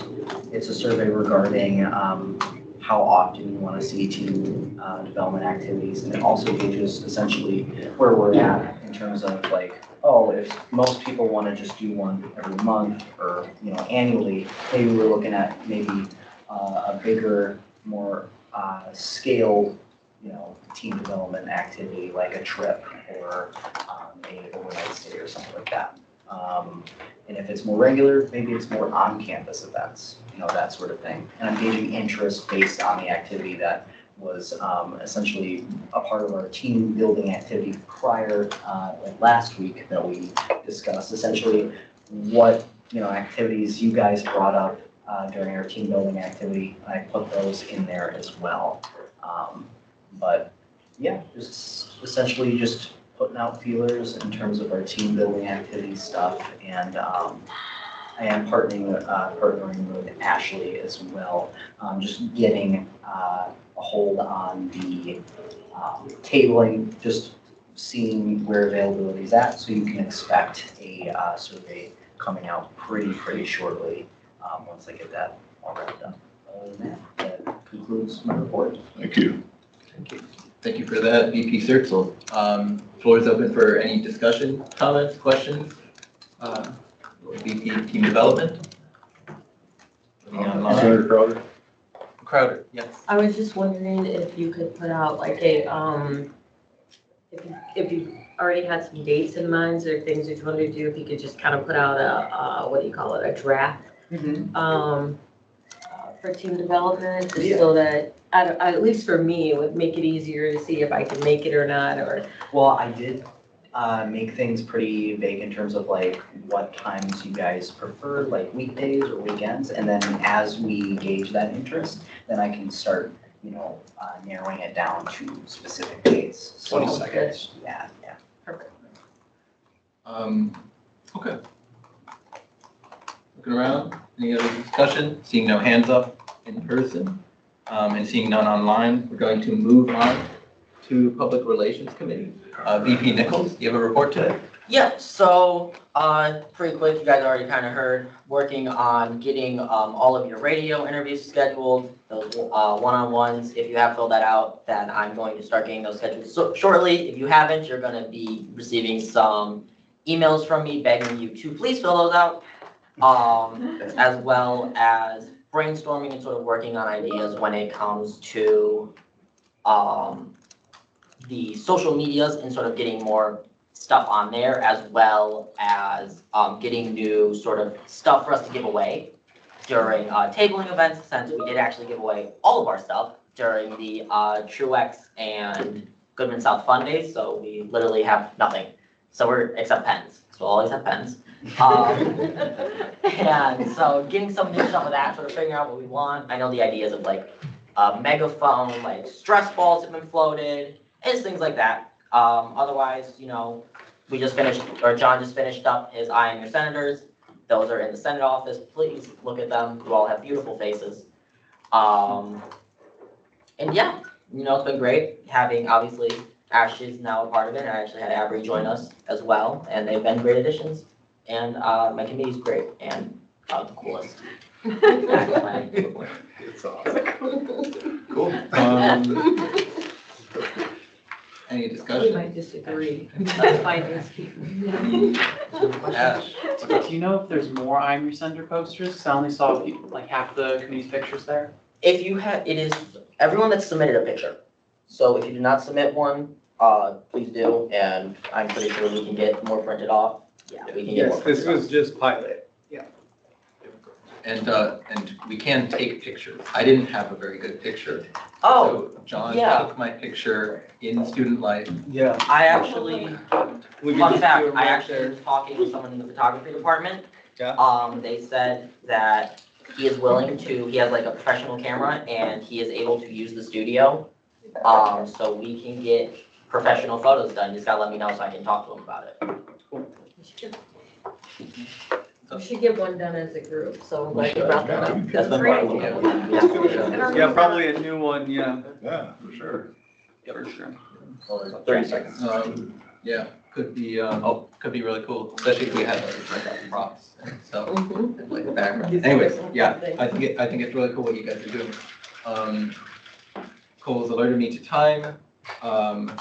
Speaker 4: it's a survey regarding how often you want to see team development activities, and it also gauges essentially where we're at in terms of like, oh, if most people want to just do one every month or annually, maybe we're looking at maybe a bigger, more scaled team development activity like a trip or a overnight stay or something like that. And if it's more regular, maybe it's more on-campus events, that sort of thing. And I'm gauging interest based on the activity that was essentially a part of our team building activity prior, like last week that we discussed. Essentially, what activities you guys brought up during our team building activity. I put those in there as well. But yeah, just essentially just putting out feelers in terms of our team building activity stuff, and I am partnering with Ashley as well, just getting a hold on the tabling, just seeing where availability is at, so you can expect a survey coming out pretty shortly once I get that all wrapped up. Other than that concludes my report.
Speaker 8: Thank you.
Speaker 2: Thank you. Thank you for that, VP Searzel. Floor is open for any discussion, comments, questions. VP Team Development.
Speaker 8: Senator Crowder.
Speaker 2: Crowder, yes.
Speaker 5: I was just wondering if you could put out like a, if you already had some dates in mind or things that you wanted to do, if you could just kind of put out a, what do you call it, a draft for team development, just so that, at least for me, it would make it easier to see if I can make it or not, or.
Speaker 4: Well, I did make things pretty vague in terms of like what times you guys prefer, like weekdays or weekends, and then as we gauge that interest, then I can start, narrowing it down to specific dates. So,
Speaker 1: 20 seconds.
Speaker 4: Yeah.
Speaker 5: Perfect.
Speaker 2: Okay. Looking around, any other discussion? Seeing no hands up in person, and seeing none online, we're going to move on to Public Relations Committee. VP Nichols, do you have a report today?
Speaker 7: Yeah, so pretty quick, you guys already kind of heard, working on getting all of your radio interviews scheduled, those one-on-ones. If you have filled that out, then I'm going to start getting those scheduled shortly. If you haven't, you're going to be receiving some emails from me begging you to please fill those out, as well as brainstorming and sort of working on ideas when it comes to the social medias and sort of getting more stuff on there, as well as getting new sort of stuff for us to give away. during tabling events, since we did actually give away all of our stuff during the Truex and Goodman South Fun Days, so we literally have nothing. So except pens, so we'll always have pens. And so getting some new stuff of that, sort of figuring out what we want. I know the ideas of like a megaphone, like stress balls have been floated, and things like that. Otherwise, we just finished, or John just finished up his I Am Your Senators. Those are in the Senate office. Please look at them. You all have beautiful faces. And yeah, it's been great having, obviously, Ashley's now a part of it, and I actually had Avery join us as well, and they've been great additions. And my committee's great and the coolest.
Speaker 8: It's awesome.
Speaker 2: Cool. Any
Speaker 5: We
Speaker 2: discussion?
Speaker 5: might disagree. Finance people.
Speaker 2: Ash?
Speaker 6: Do you know if there's more I'm Your Senator posters? 'Cause I only saw like half the committee's pictures there.
Speaker 7: If you have, it is everyone that's submitted a picture. So if you did not submit one, please do, and I'm pretty sure we can get more printed off. Yeah, we can get more
Speaker 11: Yes, this
Speaker 7: printed
Speaker 11: was just pilot.
Speaker 2: And we can take pictures. I didn't have a very good picture.
Speaker 7: Oh,
Speaker 2: So John
Speaker 7: yeah.
Speaker 2: took my picture in student life.
Speaker 11: Yeah.
Speaker 7: I actually,
Speaker 11: We
Speaker 7: fun
Speaker 11: can
Speaker 7: fact,
Speaker 11: do it
Speaker 7: I
Speaker 11: right
Speaker 7: actually
Speaker 11: there.
Speaker 7: was talking with someone in the photography department.
Speaker 11: Yeah.
Speaker 7: They said that he is willing to, he has like a professional camera and he is able to use the studio. So we can get professional photos done. Just gotta let me know so I can talk to him about it.
Speaker 5: We should get one done as a group, so I'm glad you brought that up. That's been
Speaker 7: Great.
Speaker 5: part of it.
Speaker 11: Yeah, probably a new one, yeah.
Speaker 8: Yeah, for sure.
Speaker 6: For sure.
Speaker 1: 30 seconds.
Speaker 2: Yeah, could be really cool, especially if we had like props and stuff,
Speaker 5: Mhm.
Speaker 2: like the background. Anyways, yeah, I think it's really cool what you guys are doing. Cole's alerted me to time.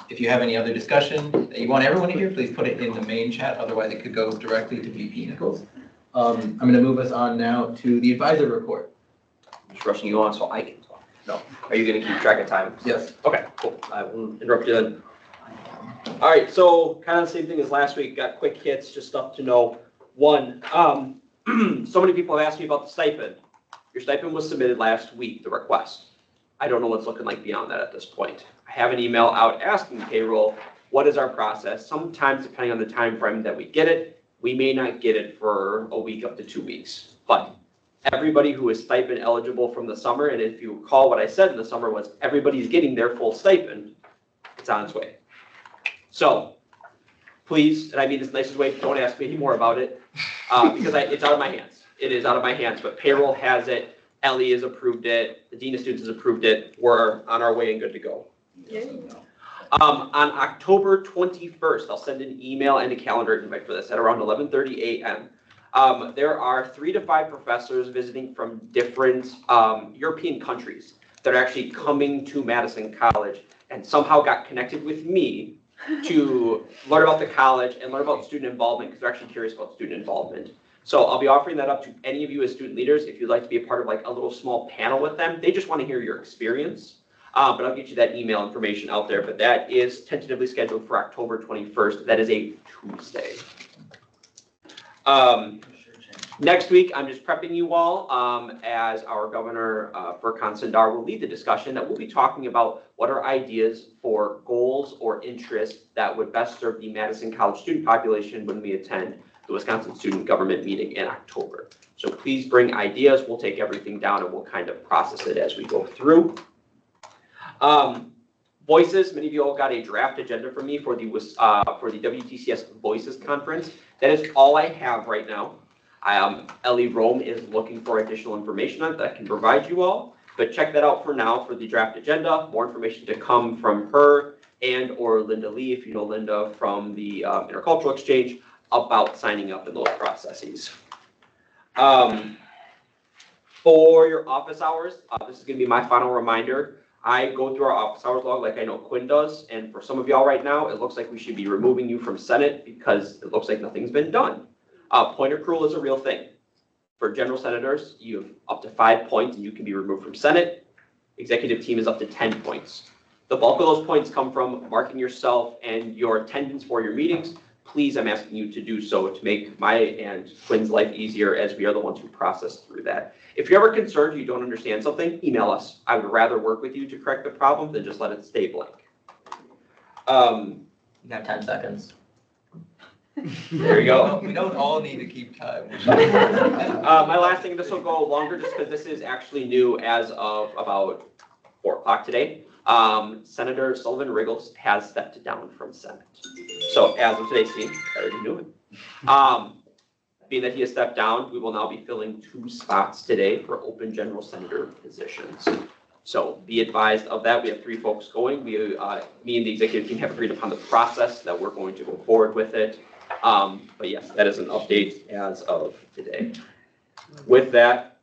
Speaker 2: If you have any other discussion that you want everyone to hear, please put it in the main chat, otherwise it could go directly to VP Nichols. I'm gonna move us on now to the advisor report.
Speaker 1: Just rushing you on so I can talk. No. Are you gonna keep track of time?
Speaker 2: Yes.
Speaker 1: Okay, cool. I won't interrupt you then. All right, so kind of the same thing as last week. Got quick hits, just stuff to know. One, so many people have asked me about the stipend. Your stipend was submitted last week, the request. I don't know what's looking like beyond that at this point. I have an email out asking payroll, what is our process? Sometimes, depending on the time frame that we get it, we may not get it for a week up to 2 weeks. But everybody who is stipend eligible from the summer, and if you recall what I said in the summer was everybody's getting their full stipend, it's on its way. So please, and I mean this nicest way, don't ask me anymore about it because it's out of my hands. It is out of my hands, but payroll has it. Ellie has approved it. The Dean of Students has approved it. We're on our way and good to go. On October 21st, I'll send an email and a calendar invite for this at around 11:30 a.m. There are 3 to 5 professors visiting from different European countries that are actually coming to Madison College and somehow got connected with me to learn about the college and learn about student involvement because they're actually curious about student involvement. So I'll be offering that up to any of you as student leaders if you'd like to be a part of like a little small panel with them. They just want to hear your experience. But I'll get you that email information out there. But that is tentatively scheduled for October 21st. That is a Tuesday. Next week, I'm just prepping you all as our governor, Furkan Sundar, will lead the discussion that we'll be talking about what are ideas for goals or interests that would best serve the Madison College student population when we attend the Wisconsin Student Government meeting in October. So please bring ideas. We'll take everything down and we'll kind of process it as we go through. Voices, many of you all got a draft agenda from me for the WTCS Voices Conference. That is all I have right now. Ellie Rome is looking for additional information on that I can provide you all, but check that out for now for the draft agenda. More information to come from her and or Linda Lee, if you know Linda from the Intercultural Exchange, about signing up in those processes. For your office hours, this is going to be my final reminder. I go through our office hours log like I know Quinn does, and for some of y'all right now, it looks like we should be removing you from Senate because it looks like nothing's been done. Point accrual is a real thing. For general senators, you have up to 5 points and you can be removed from Senate. Executive team is up to 10 points. The bulk of those points come from marking yourself and your attendance for your meetings. please, I'm asking you to do so to make my and Quinn's life easier as we are the ones who process through that. If you're ever concerned you don't understand something, email us. I would rather work with you to correct the problem than just let it stay blank.
Speaker 7: You got 10 seconds.
Speaker 1: There you go.
Speaker 2: We don't all need to keep time.
Speaker 1: My last thing, this will go longer just because this is actually new as of about 4 o'clock today. Senator Sullivan Riggles has stepped down from Senate. So as of today, see, I already knew it. Being that he has stepped down, we will now be filling 2 spots today for open general senator positions. So be advised of that. We have 3 folks going. Me and the executive team have agreed upon the process that we're going to go forward with it. But yes, that is an update as of today. With that,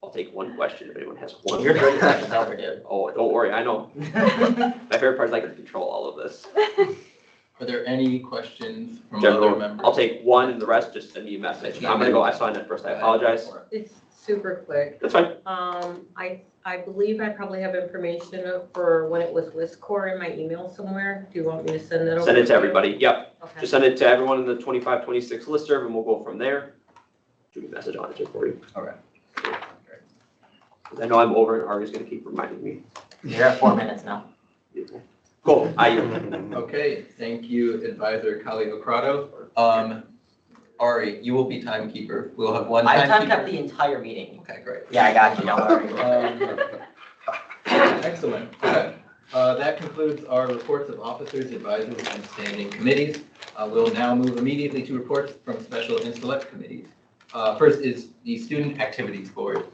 Speaker 1: I'll take one question if anyone has one.
Speaker 7: You're 30 seconds over, dude.
Speaker 1: Oh, don't worry, I know. My favorite part is I can control all of this.
Speaker 2: Are there any questions from
Speaker 1: General,
Speaker 2: other members?
Speaker 1: I'll take one and the rest just send me a message. I'm gonna go, I saw it first, I apologize.
Speaker 5: It's super quick.
Speaker 1: That's fine.
Speaker 5: I believe I probably have information for when it was WISCOR in my email somewhere. Do you want me to send that over?
Speaker 1: Send it to everybody, yep.
Speaker 5: Okay.
Speaker 1: Just send it to everyone in the 25, 26 listserv and we'll go from there. Shoot me a message on it just for you.
Speaker 2: All right.
Speaker 1: 'Cause I know I'm over and Ari's gonna keep reminding me.
Speaker 7: You're at 4 minutes now.
Speaker 1: Cool,
Speaker 2: Okay, thank you, Advisor Caliocrado. Ari, you will be timekeeper. We'll have one
Speaker 7: I've time
Speaker 2: timekeeper.
Speaker 7: kept the entire meeting.
Speaker 2: Okay, great.
Speaker 7: Yeah, I got you, don't worry.
Speaker 2: Excellent. Okay. That concludes our reports of officers, advisors, and standing committees. We'll now move immediately to reports from special and select committees. First is the Student Activities Board.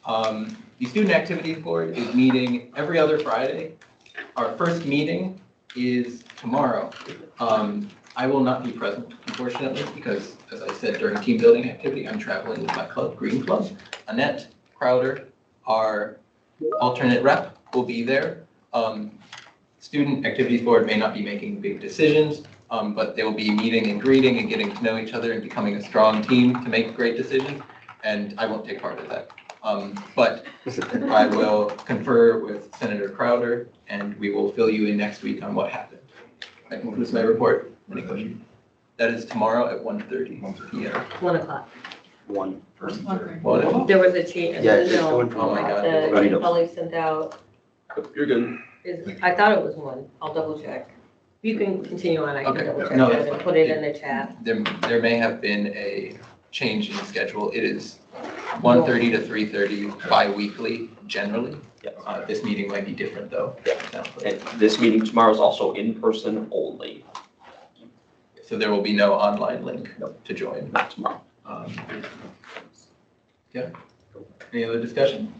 Speaker 2: The Student Activities Board is meeting every other Friday. Our first meeting is tomorrow. I will not be present, unfortunately, because, as I said, during team building activity, I'm traveling with my club, Green Club. Annette Crowder, our alternate rep, will be there. Student Activities Board may not be making big decisions, but they will be meeting and greeting and getting to know each other and becoming a strong team to make great decisions, and I won't take part of that. But I will confer with Senator Crowder, and we will fill you in next week on what happened. That concludes my report. Any questions? That is tomorrow at 1:30 p.m.
Speaker 5: 1 o'clock.
Speaker 9: 1.
Speaker 5: There was a change in
Speaker 9: Yeah,
Speaker 5: the
Speaker 9: it's
Speaker 5: email
Speaker 9: going from
Speaker 2: Oh my God.
Speaker 5: that your colleague sent out.
Speaker 1: You're good.
Speaker 5: I thought it was 1. I'll double check. You can continue on. I can
Speaker 2: Okay.
Speaker 5: double check
Speaker 2: No,
Speaker 5: that
Speaker 2: that's
Speaker 5: and
Speaker 2: fine.
Speaker 5: put it in the chat.
Speaker 2: There may have been a change in schedule. It is 1:30 to 3:30 bi-weekly generally. This meeting might be different though.
Speaker 1: And this meeting tomorrow is also in person only.
Speaker 2: So there will be no online link to join.
Speaker 1: Not tomorrow.
Speaker 2: Yeah. Any other discussion?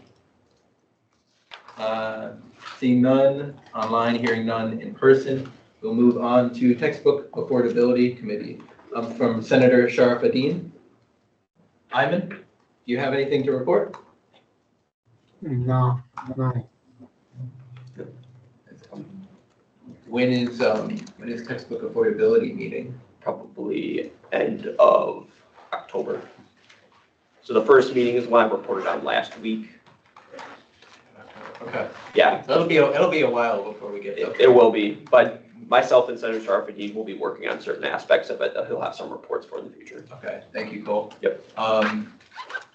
Speaker 2: Seeing none, online, hearing none in person, we'll move on to Textbook Affordability Committee. From Senator Sharafuddin. Iman, do you have anything to report?
Speaker 15: No.
Speaker 2: When is textbook affordability meeting?
Speaker 1: Probably end of October. So the first meeting is one I reported on last week.
Speaker 2: Okay.
Speaker 1: Yeah.
Speaker 2: So it'll be a while before we get there.
Speaker 1: It will be, but myself and Senator Sharafuddin will be working on certain aspects of it that he'll have some reports for in the future.
Speaker 2: Okay, thank you, Cole.
Speaker 1: Yep.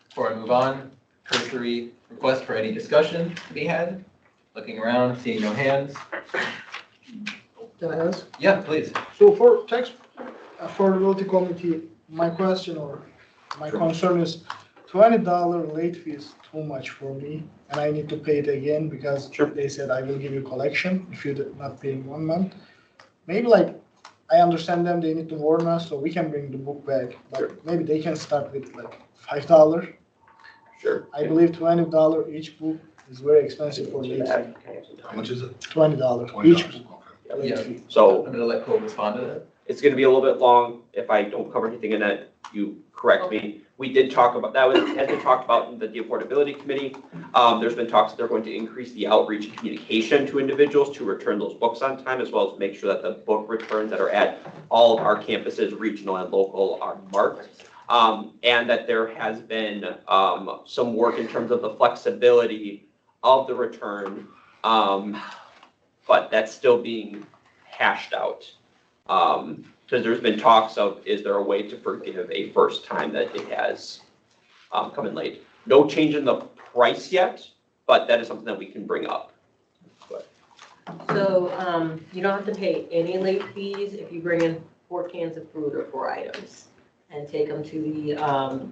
Speaker 2: Before I move on, cursory request for any discussion to be had. Looking around, seeing no hands.
Speaker 3: Can I ask?
Speaker 2: Yeah, please.
Speaker 3: So for tax affordability committee, my question or my concern is $20 late fee is too much for me, and I need to pay it again because they said I will give you collection if you're not paying 1 month. Maybe like, I understand them, they need to warn us so we can bring the book back, but maybe they can start with like $5.
Speaker 1: Sure.
Speaker 3: I believe $20 each book is very expensive for late fee.
Speaker 8: How much is it?
Speaker 3: $20 each
Speaker 8: $20.
Speaker 3: book.
Speaker 2: Yeah.
Speaker 3: Late fee.
Speaker 1: So
Speaker 2: I'm gonna let Cole respond to that.
Speaker 1: it's gonna be a little bit long. If I don't cover anything in it, you correct me. We did talk about, has been talked about in the affordability committee. There's been talks that they're going to increase the outreach and communication to individuals to return those books on time, as well as make sure that the book returns that are at all of our campuses, regional and local, are marked. And that there has been some work in terms of the flexibility of the return, but that's still being hashed out. because there's been talks of, is there a way to forgive a first time that it has come in late? No change in the price yet, but that is something that we can bring up.
Speaker 5: So, you don't have to pay any late fees if you bring in 4 cans of fruit or 4 items and take them to the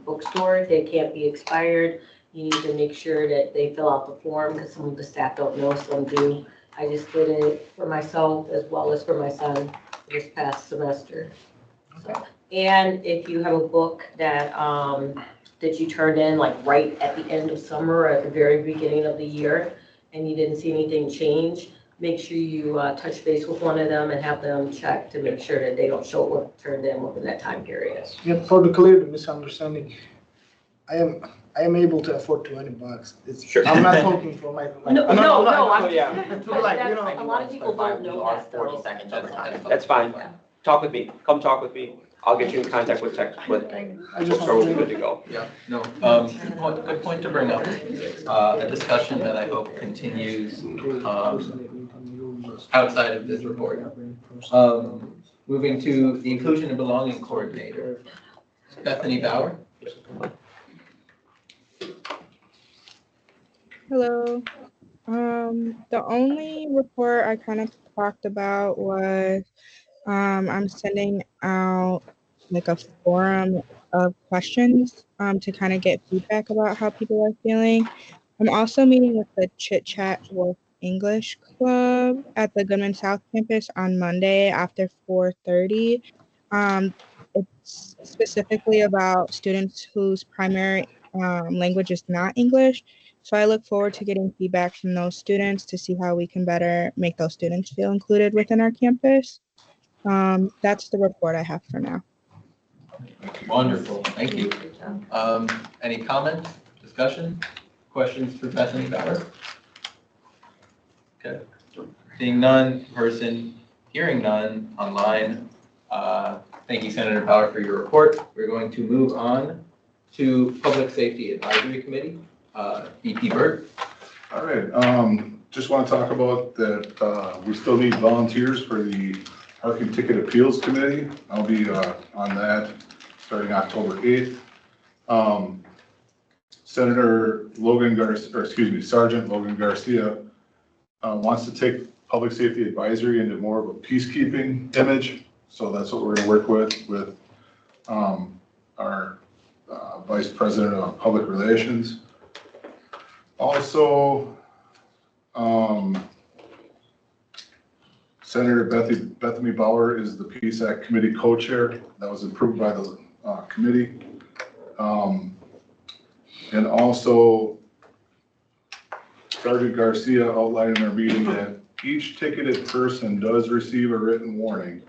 Speaker 5: bookstore. They can't be expired. You need to make sure that they fill out the form because some of the staff don't know, some do. I just did it for myself as well as for my son this past semester. So, and if you have a book that that you turned in like right at the end of summer or at the very beginning of the year and you didn't see anything change, make sure you touch base with one of them and have them check to make sure that they don't show what turned in within that time period.
Speaker 3: Yeah, for the clear misunderstanding, I am able to afford $20.
Speaker 1: Sure.
Speaker 3: I'm not talking for my.
Speaker 5: No, I'm
Speaker 1: yeah.
Speaker 3: Like, you know,
Speaker 5: a lot of people don't know that though.
Speaker 7: 40 seconds over time.
Speaker 1: That's fine. Talk with me. Come talk with me. I'll get you in contact with
Speaker 3: I just
Speaker 1: bookstore. We'll be
Speaker 3: want
Speaker 1: good to go.
Speaker 2: Yeah, no, good point to bring up. A discussion that I hope continues outside of this report. Moving to the Inclusion and Belonging Coordinator, Bethany Bauer.
Speaker 13: Hello. The only report I kind of talked about was I'm sending out like a forum of questions to kind of get feedback about how people are feeling. I'm also meeting with the Chit Chat with English Club at the Goodman South campus on Monday after 4:30. It's specifically about students whose primary language is not English. So I look forward to getting feedback from those students to see how we can better make those students feel included within our campus. That's the report I have for now.
Speaker 2: Wonderful, thank you. Any comments, discussion, questions for Bethany Bauer? Okay, seeing none, hearing none, online. Thank you, Senator Bauer, for your report. We're going to move on to Public Safety Advisory Committee. VP Burt.
Speaker 8: All right, just want to talk about that, we still need volunteers for the Parking Ticket Appeals Committee. I'll be on that starting October 8th. Sergeant Logan Garcia wants to take Public Safety Advisory into more of a peacekeeping image. So that's what we're going to work with our Vice President of Public Relations. Also, Senator Bethany Bauer is the Peace Act Committee co-chair. That was approved by the committee. And also, Sergeant Garcia outlined in our meeting that each ticketed person does receive a written warning,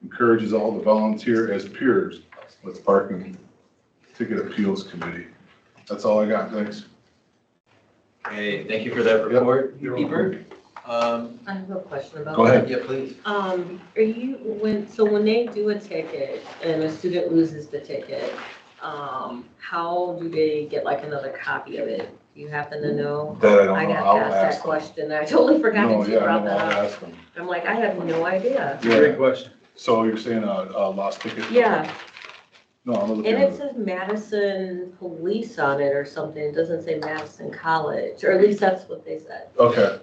Speaker 8: encourages all to volunteer as peers with the Parking Ticket Appeals Committee. That's all I got, thanks.
Speaker 2: Okay, thank you for that report, VP Burt.
Speaker 5: I have a question about that.
Speaker 8: Go ahead.
Speaker 2: Yeah, please.
Speaker 5: Are you, when they do a ticket and a student loses the ticket, how do they get like another copy of it? Do you happen to know?
Speaker 8: That I don't
Speaker 5: I
Speaker 8: know.
Speaker 5: got
Speaker 8: I'll
Speaker 5: asked
Speaker 8: ask
Speaker 5: that
Speaker 8: them.
Speaker 5: question. I totally forgot
Speaker 8: No,
Speaker 5: that you
Speaker 8: yeah,
Speaker 5: brought
Speaker 8: no,
Speaker 5: that
Speaker 8: I'll
Speaker 5: up.
Speaker 8: ask them.
Speaker 5: I'm like, I have no idea.
Speaker 8: Yeah.
Speaker 2: question.
Speaker 8: So you're saying a lost ticket?
Speaker 5: Yeah,
Speaker 8: No, I'm looking
Speaker 5: and
Speaker 8: at
Speaker 5: it says Madison Police on it or something. It doesn't say Madison College, or at least that's what they said.
Speaker 8: Okay.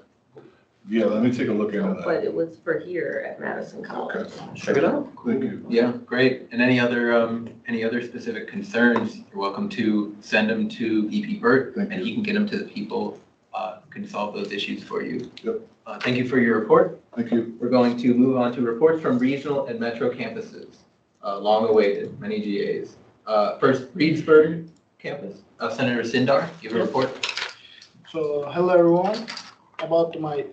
Speaker 8: Yeah, let me take a look into that.
Speaker 5: But it was for here at Madison College.
Speaker 1: Check it out.
Speaker 8: Thank you.
Speaker 2: Yeah, great. And any other specific concerns, you're welcome to send them to VP Burt,
Speaker 8: Thank
Speaker 2: and
Speaker 8: you.
Speaker 2: he can get them to the people who can solve those issues for you.
Speaker 8: Yep.
Speaker 2: Thank you for your report.
Speaker 8: Thank you.
Speaker 2: We're going to move on to reports from regional and metro campuses, long awaited, many GAs. First, Reedsburg campus, Senator Sindar, you have a report?
Speaker 3: So, hello everyone. About my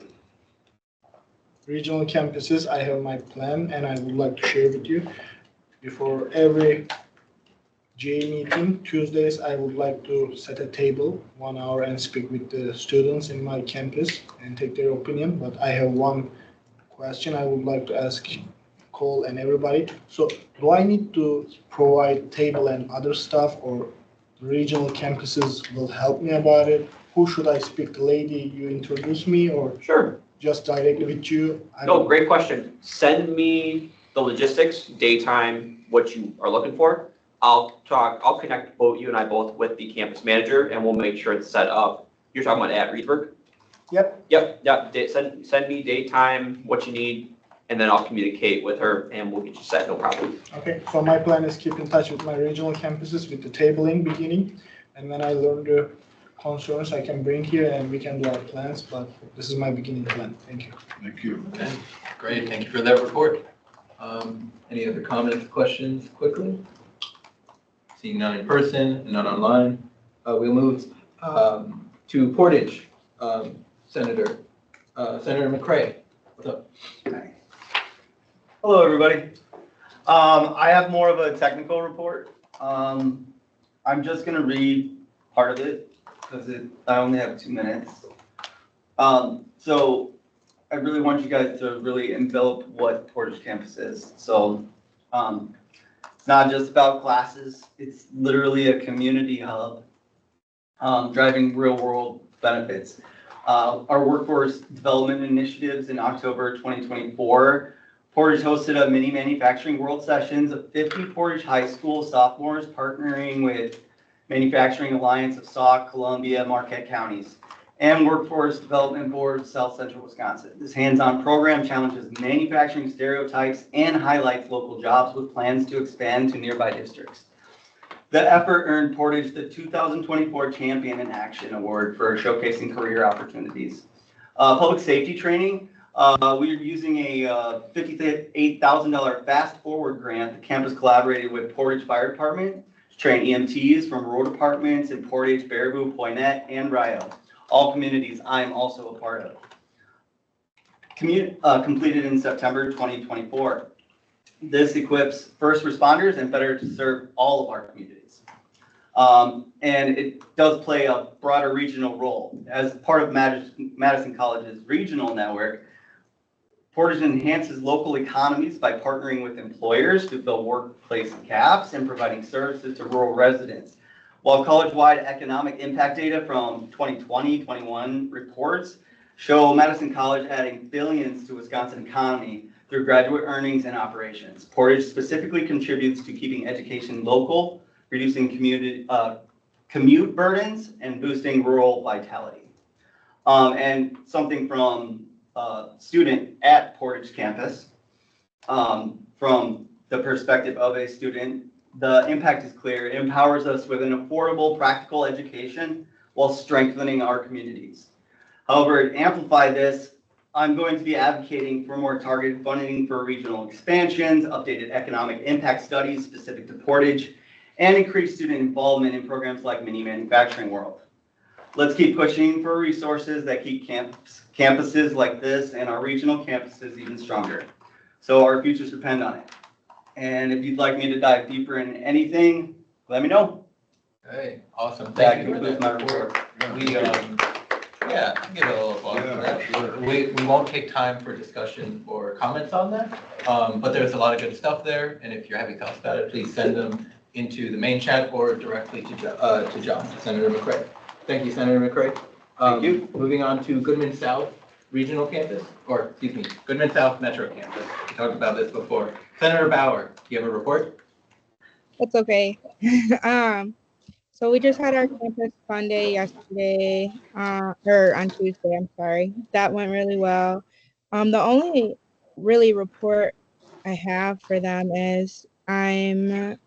Speaker 3: regional campuses, I have my plan and I would like to share with you. Before every GA meeting, Tuesdays, I would like to set a table, 1 hour, and speak with the students in my campus and take their opinion. But I have one question I would like to ask Cole and everybody. So do I need to provide table and other stuff, or regional campuses will help me about it? Who should I speak to? Lady, you introduce me, or
Speaker 1: Sure.
Speaker 3: just directly with you?
Speaker 1: No, great question. Send me the logistics, daytime, what you are looking for. I'll connect both, you and I both with the campus manager and we'll make sure it's set up. You're talking about at Reedsburg?
Speaker 3: Yep.
Speaker 1: Yep, send me daytime, what you need, and then I'll communicate with her and we'll get you set, no problem.
Speaker 3: Okay, so my plan is keep in touch with my regional campuses with the tabling beginning, and when I learn the concerns I can bring here and we can do our plans, but this is my beginning plan. Thank you.
Speaker 8: Thank you.
Speaker 2: Okay, great, thank you for that report. Any other comments, questions quickly? Seeing none in person, none online. We'll move to Portage. Senator McCray, what's up?
Speaker 11: Hello, everybody. I have more of a technical report. I'm just gonna read part of it because I only have 2 minutes. So I really want you guys to really envelop what Portage campus is. So it's not just about classes. It's literally a community hub driving real world benefits. Our workforce development initiatives in October 2024, Portage hosted a mini manufacturing world sessions of 50 Portage High School sophomores partnering with Manufacturing Alliance of Sauk, Columbia, Marquette counties, and Workforce Development Board, South Central Wisconsin. This hands-on program challenges manufacturing stereotypes and highlights local jobs with plans to expand to nearby districts. The effort earned Portage the 2024 Champion in Action Award for showcasing career opportunities. Public safety training, we are using a $58,000 Fast Forward grant. The campus collaborated with Portage Fire Department to train EMTs from rural departments in Portage, Baraboo, Poinet, and Rio. All communities I'm also a part of. Completed in September 2024. This equips first responders and better to serve all of our communities. And it does play a broader regional role. As part of Madison College's regional network, Portage enhances local economies by partnering with employers to fill workplace gaps and providing services to rural residents. While college-wide economic impact data from 2020-21 reports show Madison College adding billions to Wisconsin economy through graduate earnings and operations, Portage specifically contributes to keeping education local, reducing commute burdens, and boosting rural vitality. And something from a student at Portage campus, from the perspective of a student, the impact is clear. It empowers us with an affordable, practical education while strengthening our communities. However, to amplify this, I'm going to be advocating for more targeted funding for regional expansions, updated economic impact studies specific to Portage, and increased student involvement in programs like Mini Manufacturing World. Let's keep pushing for resources that keep campuses like this and our regional campuses even stronger. So our futures depend on it. And if you'd like me to dive deeper in anything, let me know.
Speaker 2: Hey, awesome.
Speaker 11: That
Speaker 2: Thank you for
Speaker 11: concludes
Speaker 2: that
Speaker 11: my
Speaker 2: report.
Speaker 11: report.
Speaker 2: We, yeah, I'll give it a little applause for that.
Speaker 8: Sure.
Speaker 2: We won't take time for discussion or comments on that, but there's a lot of good stuff there. And if you're having thoughts about it, please send them into the main chat or directly to John, Senator McCray. Thank you, Senator McCray.
Speaker 11: Thank you.
Speaker 2: Moving on to Goodman South Regional Campus, or excuse me, Goodman South Metro Campus. We talked about this before. Senator Bauer, do you have a report?
Speaker 13: That's okay. So we just had our campus fun day yesterday, or on Tuesday, I'm sorry. That went really well. The only really report I have for them is I'm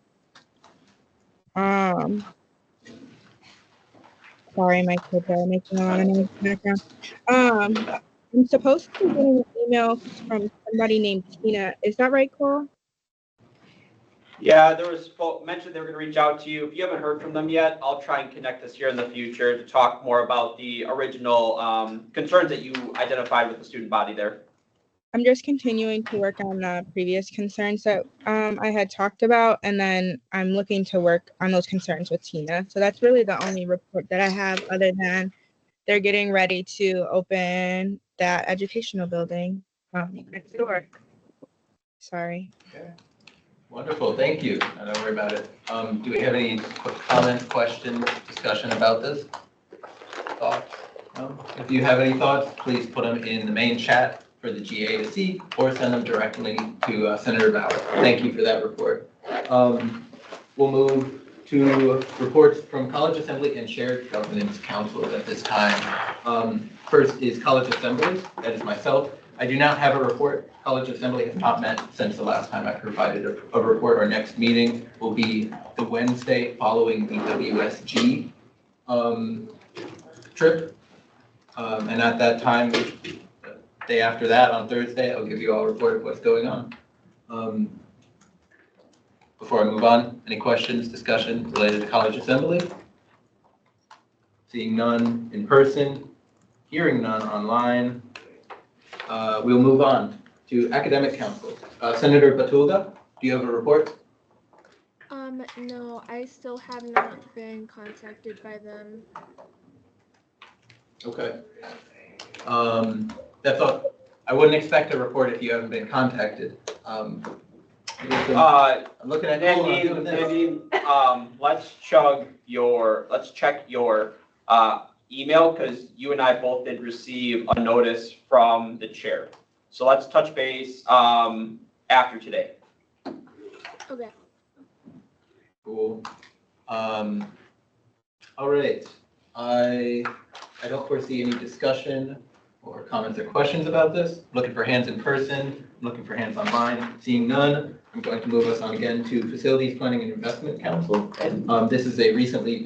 Speaker 13: sorry, my kids are making a lot of noise in the background. I'm supposed to be getting an email from somebody named Tina. Is that right, Cole?
Speaker 1: Yeah, there was mentioned they were going to reach out to you. If you haven't heard from them yet, I'll try and connect us here in the future to talk more about the original concerns that you identified with the student body there.
Speaker 13: I'm just continuing to work on the previous concerns that I had talked about, and then I'm looking to work on those concerns with Tina. So that's really the only report that I have, other than they're getting ready to open that educational building next door. Sorry.
Speaker 2: Okay. Wonderful, thank you. Don't worry about it. Do we have any quick comments, questions, discussion about this? Thoughts? No? If you have any thoughts, please put them in the main chat for the GA to see, or send them directly to Senator Bauer. Thank you for that report. We'll move to reports from College Assembly and Shared Governance Council at this time. First is College Assembly, that is myself. I do not have a report. College Assembly has not met since the last time I provided a report. Our next meeting will be the Wednesday following the WSG trip. And at that time, the day after that, on Thursday, I'll give you all a report of what's going on. Before I move on, any questions, discussion related to College Assembly? Seeing none in person, hearing none online, we'll move on to Academic Council. Senator Batulga, do you have a report?
Speaker 16: No, I still have not been contacted by them.
Speaker 2: Okay. That's all. I wouldn't expect a report if you haven't been contacted. I'm looking at
Speaker 1: Nadine, let's check your email, because you and I both did receive a notice from the chair. So let's touch base after today.
Speaker 16: Okay.
Speaker 2: Cool. All right. I don't foresee any discussion or comments or questions about this. Looking for hands in person, looking for hands online. Seeing none, I'm going to move us on again to Facilities Planning and Investment Council. This is a recently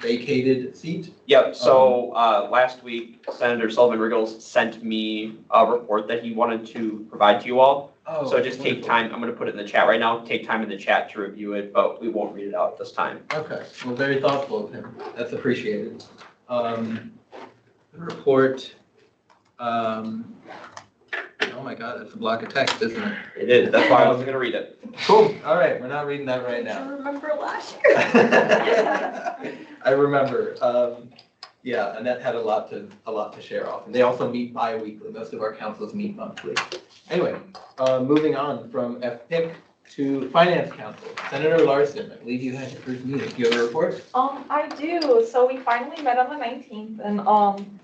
Speaker 2: vacated seat.
Speaker 1: Yep, so last week, Senator Sullivan Riggles sent me a report that he wanted to provide to you all.
Speaker 2: Oh,
Speaker 1: so just take time, I'm gonna put it in the chat right now, take time in the chat to review it, but we won't read it out this time.
Speaker 2: Okay, well, very thoughtful of him. That's appreciated. The report, oh my God, that's a block of text, isn't it?
Speaker 1: It is, that's why I wasn't gonna read it.
Speaker 2: Cool, all right, we're not reading that right
Speaker 5: I
Speaker 2: now.
Speaker 5: remember last year.
Speaker 2: I remember, yeah, Annette had a lot to share off, and they also meet bi-weekly. Most of our councils meet monthly. Anyway, moving on from FPIC to Finance Council. Senator Larson, I believe you had your first meeting. Do you have a report?
Speaker 10: I do. So we finally met on the 19th, and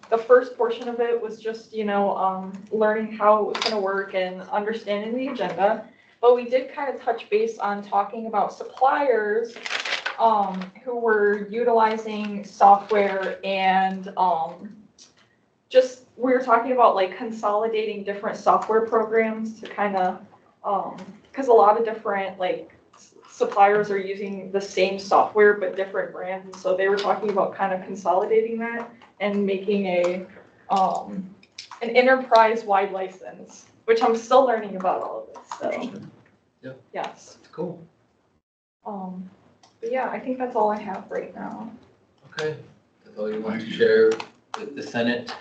Speaker 10: the first portion of it was just, learning how it was going to work and understanding the agenda. But we did kind of touch base on talking about suppliers who were utilizing software, and just we were talking about like consolidating different software programs to kind of because a lot of different like suppliers are using the same software but different brands, and so they were talking about kind of consolidating that and making a an enterprise-wide license, which I'm still learning about all of this. So
Speaker 2: yeah,
Speaker 10: yes,
Speaker 2: it's cool.
Speaker 10: But yeah, I think that's all I have right now.
Speaker 2: Okay, that's all you want to share with the Senate.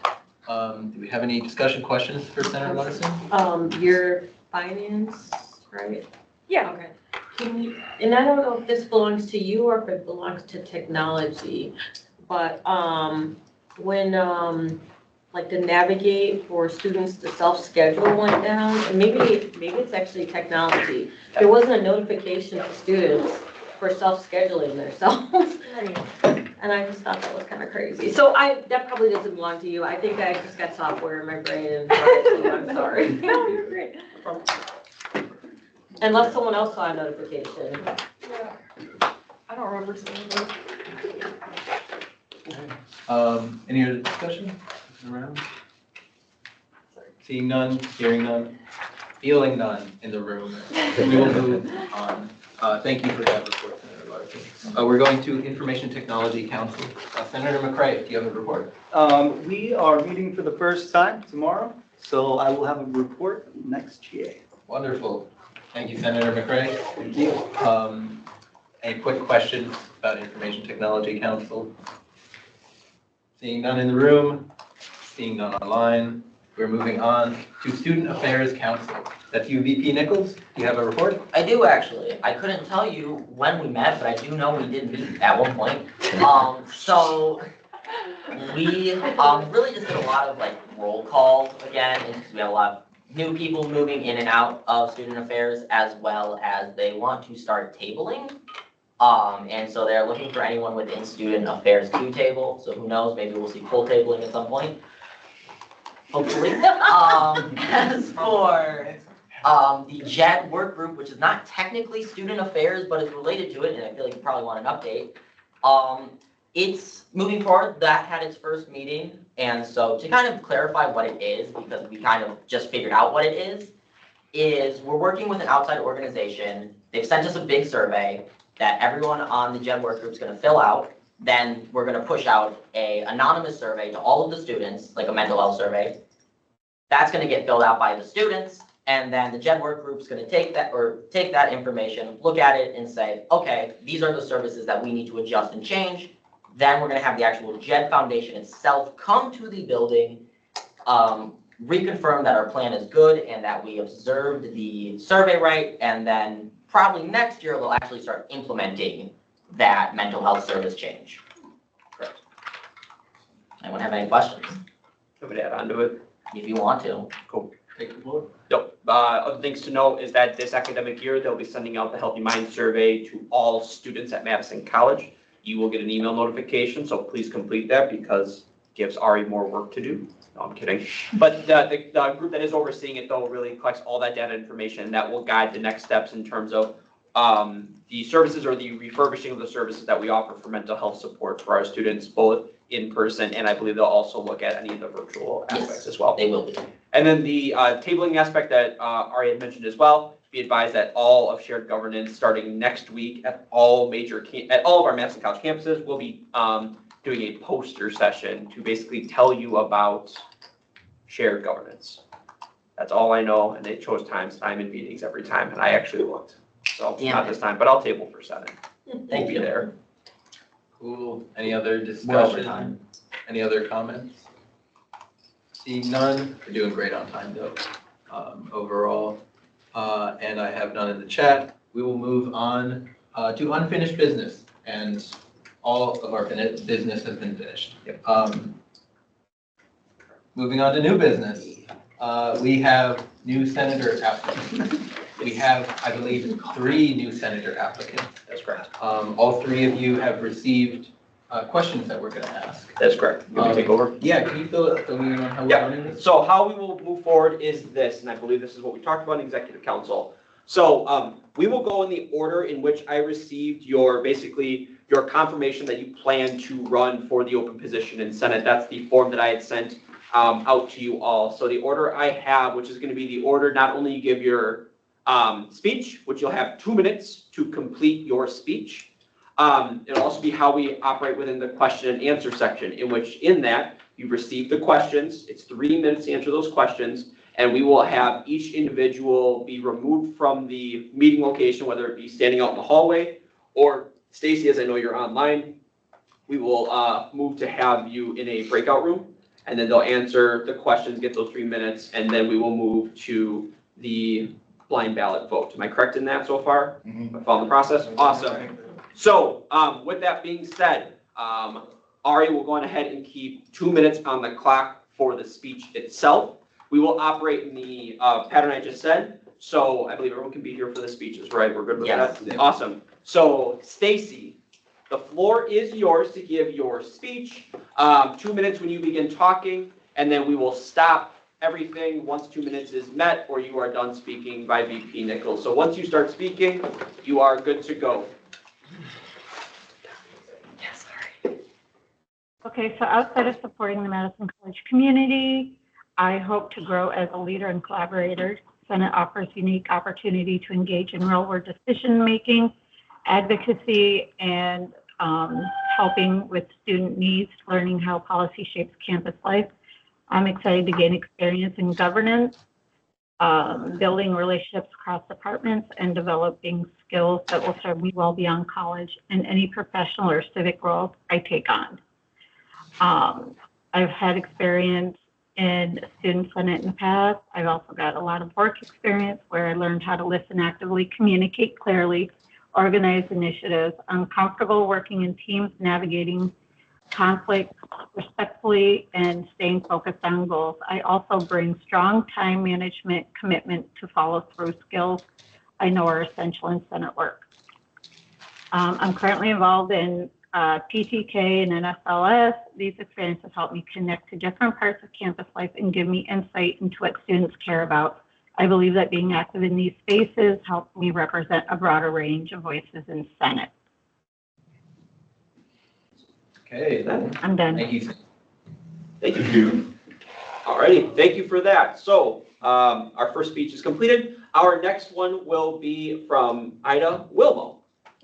Speaker 2: Do we have any discussion questions for Senator Larson?
Speaker 5: Your finance, right?
Speaker 10: Yeah.
Speaker 5: Okay. Can you, and I don't know if this belongs to you or if it belongs to technology, but when like the Navigate for students to self-schedule went down, and maybe it's actually technology. There wasn't a notification to students for self-scheduling themselves. And I just thought that was kind of crazy. So that probably doesn't belong to you. I think I just got software in my brain and I'm sorry. No, you're great. Unless someone else saw a notification.
Speaker 10: Yeah. I don't remember seeing those.
Speaker 2: Any other discussion around? Seeing none, hearing none, feeling none in the room. We will move on. Thank you for that report, Senator Larson. We're going to Information Technology Council. Senator McCray, do you have a report?
Speaker 11: We are meeting for the first time tomorrow, so I will have a report next GA.
Speaker 2: Wonderful. Thank you, Senator McCray.
Speaker 11: Thank you.
Speaker 2: Any quick questions about Information Technology Council? Seeing none in the room, seeing none online, we're moving on to Student Affairs Council. That's you, VP Nichols. Do you have a report?
Speaker 7: I do actually. I couldn't tell you when we met, but I do know we did meet at one point. So we really just did a lot of like roll call again, because we had a lot of new people moving in and out of student affairs, as well as they want to start tabling. And so they're looking for anyone within student affairs to table. So who knows, maybe we'll see full tabling at some point. hopefully. As for the JED work group, which is not technically student affairs, but is related to it, and I feel like you probably want an update. It's moving forward. That had its first meeting, and so to kind of clarify what it is, because we kind of just figured out what it is we're working with an outside organization. They've sent us a big survey that everyone on the JED work group is going to fill out. Then we're going to push out a anonymous survey to all of the students, like a mental health survey. That's going to get filled out by the students, and then the JED work group is going to take that information, look at it, and say, okay, these are the services that we need to adjust and change. Then we're going to have the actual JED Foundation itself come to the building, reconfirm that our plan is good and that we observed the survey right, and then probably next year they'll actually start implementing that mental health service change. Correct. Anyone have any questions?
Speaker 1: I would add on to it.
Speaker 7: If you want to.
Speaker 1: Cool.
Speaker 2: Take the floor.
Speaker 1: Yep. Other things to note is that this academic year, they'll be sending out the Healthy Mind Survey to all students at Madison College. You will get an email notification, so please complete that because it gives Ari more work to do. No, I'm kidding. But the group that is overseeing it, though, really collects all that data information, and that will guide the next steps in terms of the services or the refurbishing of the services that we offer for mental health support for our students, both in person, and I believe they'll also look at any of the virtual aspects as well.
Speaker 7: They will be.
Speaker 1: And then the tabling aspect that Ari had mentioned as well, be advised that all of shared governance starting next week at all of our Madison College campuses will be doing a poster session to basically tell you about shared governance. That's all I know, and they chose times. I'm in meetings every time, and I actually looked. So not this time, but I'll table for 7.
Speaker 7: Thank you.
Speaker 1: There.
Speaker 2: Cool. Any other
Speaker 7: We're over
Speaker 2: discussion?
Speaker 7: time.
Speaker 2: Any other comments? Seeing none, we're doing great on time though, overall. And I have none in the chat. We will move on to unfinished business, and all of our business has been finished. Moving on to new business. We have new senator applicants. We have, I believe, 3 new senator applicants.
Speaker 1: That's correct.
Speaker 2: All 3 of you have received questions that we're going to ask.
Speaker 1: That's correct. You want me to take over?
Speaker 2: Yeah, can you fill me in on how we're running this?
Speaker 1: So how we will move forward is this, and I believe this is what we talked about in executive council. So we will go in the order in which I received your confirmation that you plan to run for the open position in Senate. That's the form that I had sent out to you all. So the order I have, which is going to be the order, not only you give your speech, which you'll have 2 minutes to complete your speech. It'll also be how we operate within the question and answer section, in that you receive the questions. It's 3 minutes to answer those questions, and we will have each individual be removed from the meeting location, whether it be standing out in the hallway or Stacy, as I know you're online, we will move to have you in a breakout room, and then they'll answer the questions, get those 3 minutes, and then we will move to the blind ballot vote. Am I correct in that so far? I followed the process? Awesome. So with that being said, Ari will go on ahead and keep 2 minutes on the clock for the speech itself. We will operate in the pattern I just said. So I believe everyone can be here for the speeches, right? We're good with that? Awesome. So Stacy, the floor is yours to give your speech. 2 minutes when you begin talking, and then we will stop everything once 2 minutes is met or you are done speaking by VP Nichols. So once you start speaking, you are good to go.
Speaker 17: Okay, so outside of supporting the Madison College community, I hope to grow as a leader and collaborator. Senate offers unique opportunity to engage in real-world decision-making, advocacy, and helping with student needs, learning how policy shapes campus life. I'm excited to gain experience in governance, building relationships across departments, and developing skills that will serve me well beyond college in any professional or civic role I take on. I've had experience in student senate in the past. I've also got a lot of work experience where I learned how to listen actively, communicate clearly, organize initiatives. I'm comfortable working in teams, navigating conflict respectfully, and staying focused on goals. I also bring strong time management, commitment to follow through skills I know are essential in Senate work. I'm currently involved in PTK and NSLS. These experiences help me connect to different parts of campus life and give me insight into what students care about. I believe that being active in these spaces helps me represent a broader range of voices in Senate.
Speaker 2: Okay,
Speaker 17: I'm done.
Speaker 2: thank you.
Speaker 1: Thank you. Alrighty, thank you for that. So our first speech is completed. Our next one will be from Ida Wilmo.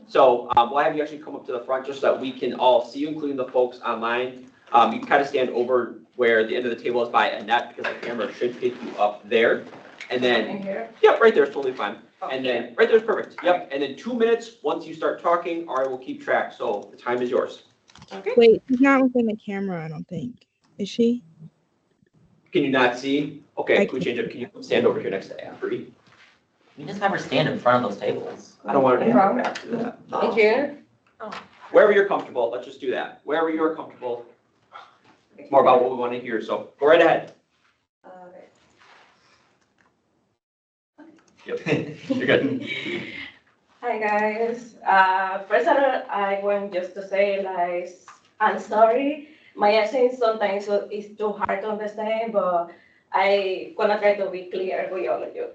Speaker 1: So we'll have you actually come up to the front just so that we can all see you, including the folks online. You can kind of stand over where the end of the table is by Annette because the camera should pick you up there. And then, yep, right there is totally fine. And then right there is perfect. Yep. And then 2 minutes once you start talking, Ari will keep track. So the time is yours.
Speaker 10: Okay.
Speaker 13: Wait, she's not within the camera, I don't think. Is she?
Speaker 1: Can you not see? Okay, can we change it? Can you stand over here next to Avery?
Speaker 7: You just have her stand in front of those tables.
Speaker 1: I don't want her to have to do that.
Speaker 5: Here?
Speaker 1: Wherever you're comfortable, let's just do that. Wherever you're comfortable. It's more about what we want to hear, so go right ahead. Yep, you're good.
Speaker 18: Hi guys. First of all, I want just to say like I'm sorry. My accent sometimes is too hard to understand, but I gonna try to be clear with all of you.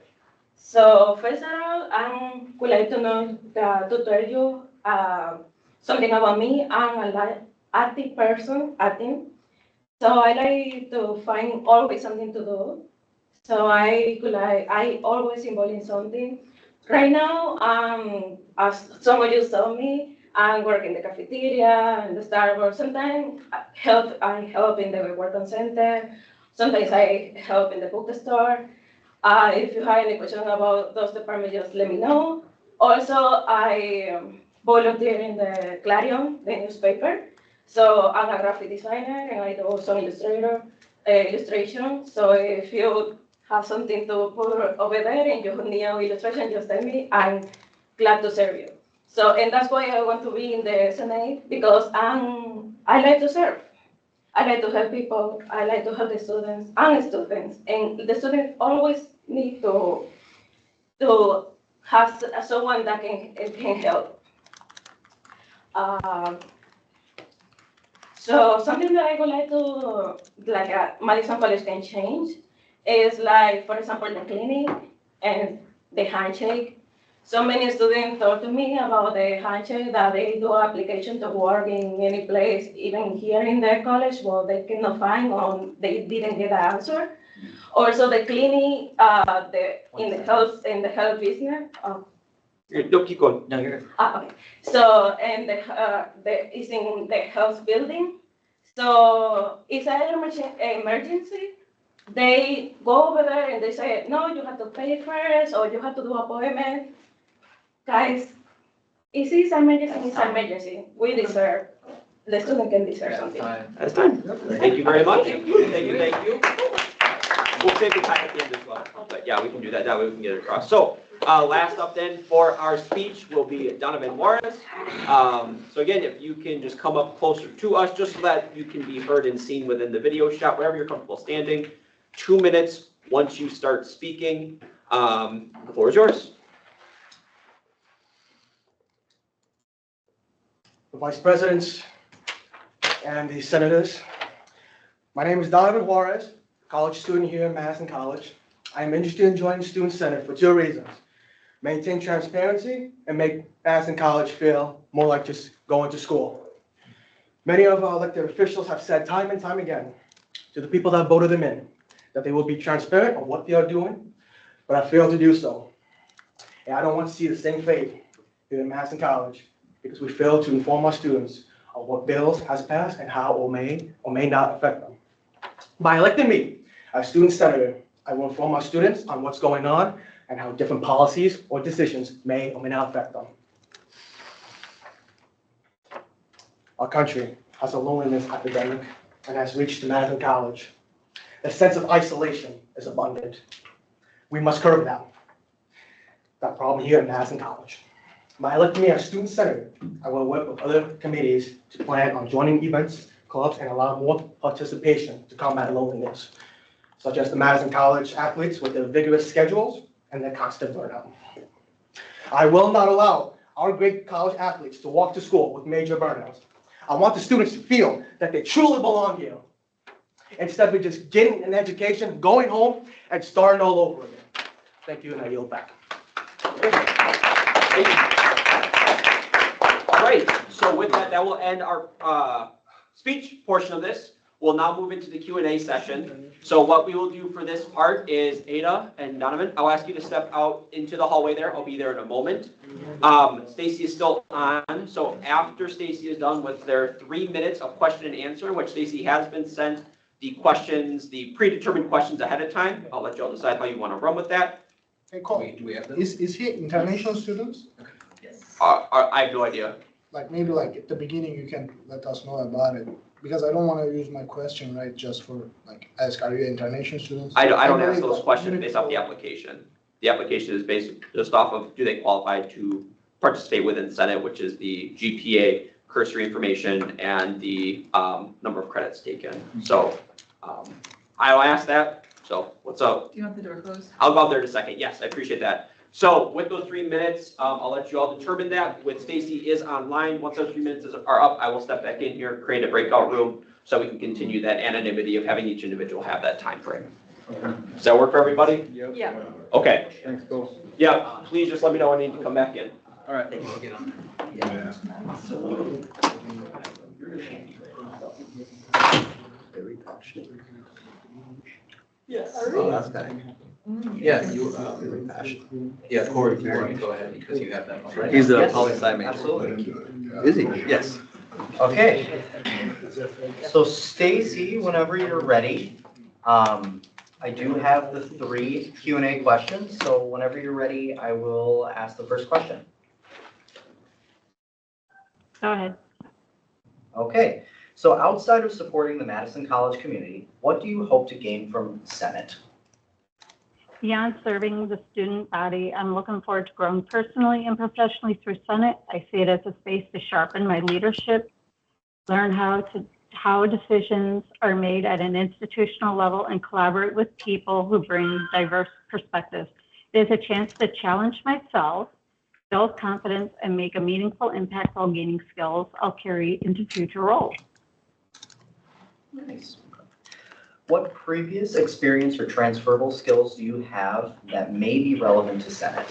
Speaker 18: So first of all, I would like to know to tell you something about me. I'm a active person, acting. So I like to find always something to do. So I always involved in something. Right now, as some of you saw me, I'm working in the cafeteria and the Starbucks. Sometimes I help in the work center. Sometimes I help in the bookstore. If you have any questions about those departments, just let me know. Also, I volunteer in the Clarion, the newspaper. So I'm a graphic designer and I do some illustration. So if you have something to put over there and you need an illustration, just tell me. I'm glad to serve you. So, and that's why I want to be in the Senate because I like to serve. I like to help people. I like to help the students and the students always need to have someone that can help. So something that I would like to, Madison College can change is like, for example, the clinic and the handshake. So many students talk to me about the handshake that they do application to work in any place, even here in their college, well, they cannot find or they didn't get the answer. Also the clinic, in the health business.
Speaker 1: No, keep going.
Speaker 7: No, you're good.
Speaker 18: Okay. So, and it's in the health building. So it's an emergency. They go over there and they say, no, you have to pay first or you have to do appointment. Guys, if it's emergency, it's emergency. We deserve, the student can deserve something.
Speaker 1: That's time. Thank you very much. Thank you. We'll save the time at the end as well. But yeah, we can do that. That way we can get it across. So last up then for our speech will be Donovan Juarez. So again, if you can just come up closer to us, just so that you can be heard and seen within the video shot, wherever you're comfortable standing. 2 minutes once you start speaking. The floor is yours.
Speaker 19: The vice presidents and the senators. My name is Donovan Juarez, college student here at Madison College. I am interested in joining Student Senate for 2 reasons. Maintain transparency and make Madison College feel more like just going to school. Many of our elected officials have said time and time again to the people that voted them in that they will be transparent on what they are doing, but I failed to do so. And I don't want to see the same fate here at Madison College because we failed to inform our students of what bills has passed and how it may not affect them. By electing me as student senator, I will inform our students on what's going on and how different policies or decisions may or may not affect them. Our country has a loneliness epidemic and has reached Madison College. The sense of isolation is abundant. We must curb that problem here at Madison College. By electing me as student senator, I will work with other committees to plan on joining events, clubs, and allow more participation to combat loneliness, such as the Madison College athletes with their vigorous schedules and their constant burnout. I will not allow our great college athletes to walk to school with major burnouts. I want the students to feel that they truly belong here, instead of just getting an education, going home, and starting all over again. Thank you, and I yield back.
Speaker 1: All right, so with that, that will end our speech portion of this. We'll now move into the Q&A session. So what we will do for this part is Ada and Donovan, I'll ask you to step out into the hallway there. I'll be there in a moment. Stacy is still on. So after Stacy is done with their 3 minutes of question and answer, which Stacy has been sent the questions, the predetermined questions ahead of time. I'll let y'all decide how you want to run with that.
Speaker 3: Hey, Cole,
Speaker 2: Do we have them?
Speaker 3: is he international students?
Speaker 1: I have no idea.
Speaker 3: Like maybe like at the beginning you can let us know about it, because I don't want to use my question, right, just for like ask, are you international students?
Speaker 1: I don't ask
Speaker 3: really
Speaker 1: those
Speaker 3: like
Speaker 1: questions based off the application. The application is based just off of, do they qualify to participate within Senate, which is the GPA, cursory information, and the number of credits taken. So I'll ask that. So what's up?
Speaker 6: Do you want the door closed?
Speaker 1: I'll go out there in a second. Yes, I appreciate that. So with those 3 minutes, I'll let you all determine that. With Stacy is online. Once those 3 minutes are up, I will step back in here, create a breakout room so we can continue that anonymity of having each individual have that time frame. Does that work for everybody?
Speaker 10: Yeah.
Speaker 1: Okay.
Speaker 11: Thanks, Cole.
Speaker 1: Yeah, please just let me know when I need to come back in.
Speaker 11: All right.
Speaker 8: Yeah.
Speaker 4: Very passionate.
Speaker 10: Yes.
Speaker 4: Oh, that's guy.
Speaker 2: Yeah, you,
Speaker 4: Very passionate.
Speaker 2: yeah, Corey, if you want to go ahead because you have that one, right?
Speaker 4: He's
Speaker 9: a
Speaker 4: Yes,
Speaker 9: poli-sci major.
Speaker 4: Absolutely.
Speaker 8: Is he?
Speaker 9: Yes.
Speaker 4: Okay. So Stacy, whenever you're ready, I do have the 3 Q&A questions. So whenever you're ready, I will ask the first question.
Speaker 17: Go ahead.
Speaker 4: Okay. So outside of supporting the Madison College community, what do you hope to gain from Senate?
Speaker 17: Beyond serving the student body, I'm looking forward to growing personally and professionally through Senate. I see it as a space to sharpen my leadership, learn how decisions are made at an institutional level, and collaborate with people who bring diverse perspectives. It is a chance to challenge myself, build confidence, and make a meaningful impact while gaining skills I'll carry into future roles.
Speaker 4: Nice. What previous experience or transferable skills do you have that may be relevant to Senate?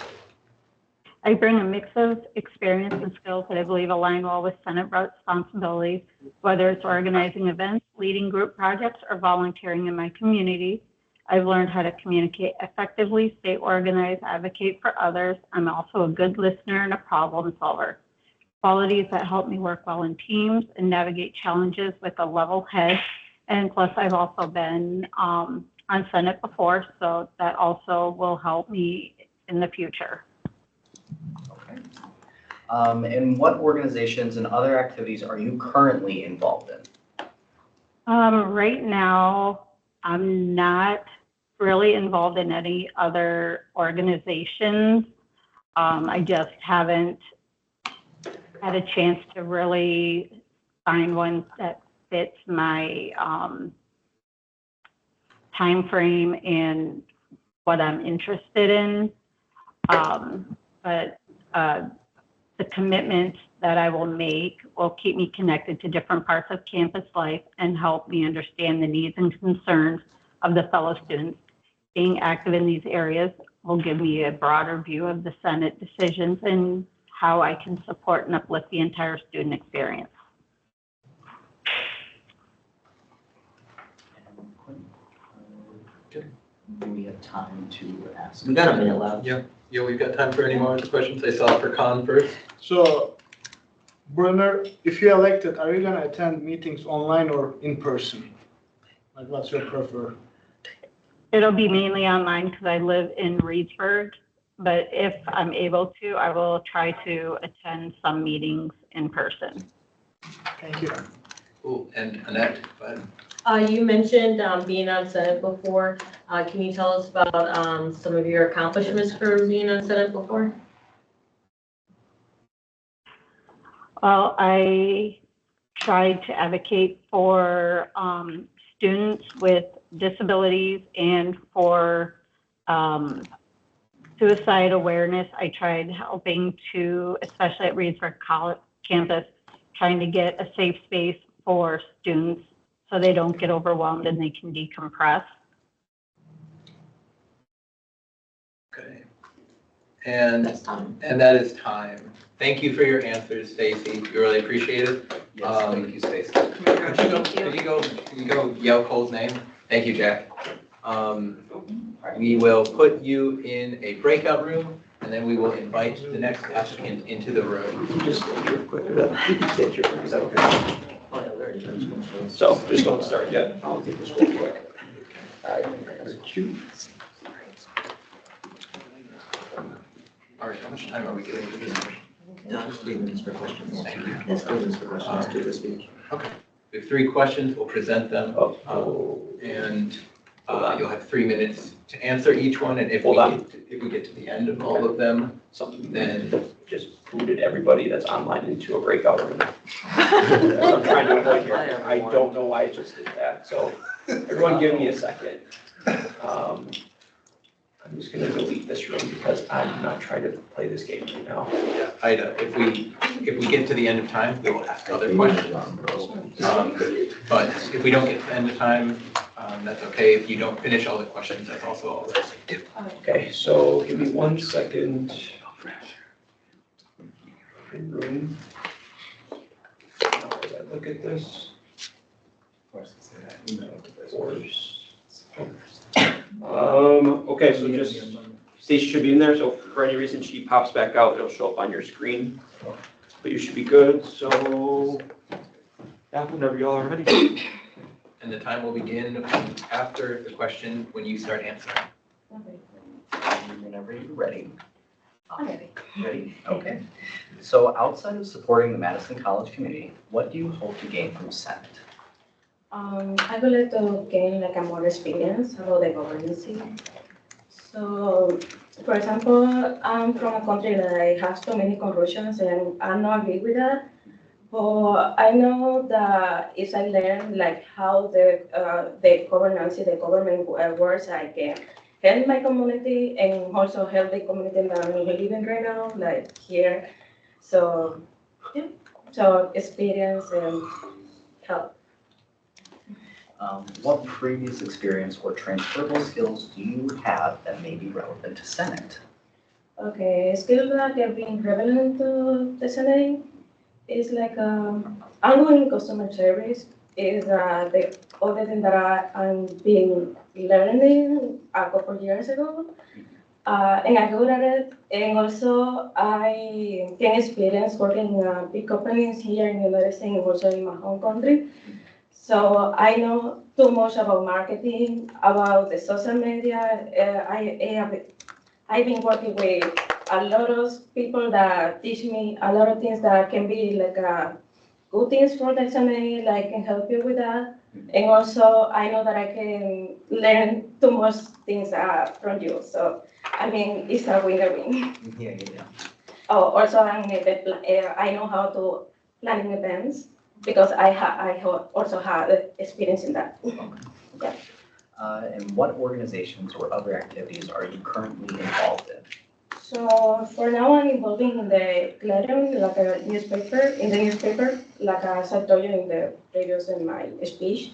Speaker 17: I bring a mix of experience and skills that I believe align well with Senate responsibilities, whether it's organizing events, leading group projects, or volunteering in my community. I've learned how to communicate effectively, stay organized, advocate for others. I'm also a good listener and a problem solver. Qualities that help me work well in teams and navigate challenges with a level head. And plus, I've also been on Senate before, so that also will help me in the future.
Speaker 4: Okay. And what organizations and other activities are you currently involved in?
Speaker 17: Right now, I'm not really involved in any other organizations. I just haven't had a chance to really find one that fits my time frame and what I'm interested in. But the commitment that I will make will keep me connected to different parts of campus life and help me understand the needs and concerns of the fellow students. Being active in these areas will give me a broader view of the Senate decisions and how I can support and uplift the entire student experience.
Speaker 4: Do we have time to ask?
Speaker 7: We got a minute left.
Speaker 2: Yeah, we've got time for any more questions. I saw for Con first.
Speaker 3: So, Brunner, if you're elected, are you gonna attend meetings online or in person? Like, what's your prefer?
Speaker 17: It'll be mainly online because I live in Reedsburg, but if I'm able to, I will try to attend some meetings in person.
Speaker 3: Thank you.
Speaker 2: Cool, and Annette, go ahead.
Speaker 5: You mentioned being on Senate before. Can you tell us about some of your accomplishments for being on Senate before?
Speaker 17: Well, I tried to advocate for students with disabilities and for suicide awareness. I tried helping to, especially at Reedsburg College campus, trying to get a safe space for students so they don't get overwhelmed and they can decompress.
Speaker 2: Okay. And that is time. Thank you for your answers, Stacy. We really appreciate it.
Speaker 4: Yes, thank you, Stacy.
Speaker 2: Could you go yell Cole's name? Thank you, Jack. We will put you in a breakout room, and then we will invite the next applicant into the room.
Speaker 1: Just real quick, is that okay? So, just don't start yet. I'll take this real quick.
Speaker 2: All right, how much time are we getting to this?
Speaker 4: 3 minutes for questions.
Speaker 2: Thank you.
Speaker 4: That's 3 minutes for questions to this speech.
Speaker 2: Okay. We have 3 questions. We'll present them. And you'll have 3 minutes to answer each one. And if we get to the end of all of them, then
Speaker 1: Just booted everybody that's online into a breakout room. I'm trying to avoid here. I don't know why I just did that, so everyone give me a second. I'm just gonna delete this room because I'm not trying to play this game right now.
Speaker 2: yeah, Ida, if we get to the end of time, we will ask other questions. But if we don't get to the end of time, that's okay. If you don't finish all the questions, that's also all right.
Speaker 1: Okay, so give me 1 second. Room. Now, as I look at this. Okay, so just, Stacy should be in there, so if for any reason she pops back out, it'll show up on your screen. But you should be good, so, yeah, whenever y'all are ready.
Speaker 2: And the time will begin after the question when you start answering.
Speaker 4: Whenever you're ready. Ready? Okay. So outside of supporting the Madison College community, what do you hope to gain from Senate?
Speaker 18: I would like to gain like a more experience about the governance. So, for example, I'm from a country that has so many corruptions and I'm not agree with that. But I know that if I learn like how the governance, the government works, I can help my community and also help the community that I'm living right now, like here. So, yeah, so experience and help.
Speaker 4: What previous experience or transferable skills do you have that may be relevant to Senate?
Speaker 18: Okay, skills that have been relevant to the Senate is like ongoing customer service is the other thing that I'm been learning a couple years ago. And I'm good at it. And also I can experience working in big companies here in the United States and also in my home country. So I know too much about marketing, about the social media. I've been working with a lot of people that teach me a lot of things that can be like good things for the SME, like can help you with that. And also I know that I can learn too much things from you. So I mean, it's a win-win.
Speaker 4: Yeah.
Speaker 18: Oh, also I know how to planning events because I also have experience in that. Yeah.
Speaker 4: And what organizations or other activities are you currently involved in?
Speaker 18: So for now, I'm involved in the Clarion, like a newspaper, like as I told you in the previous in my speech.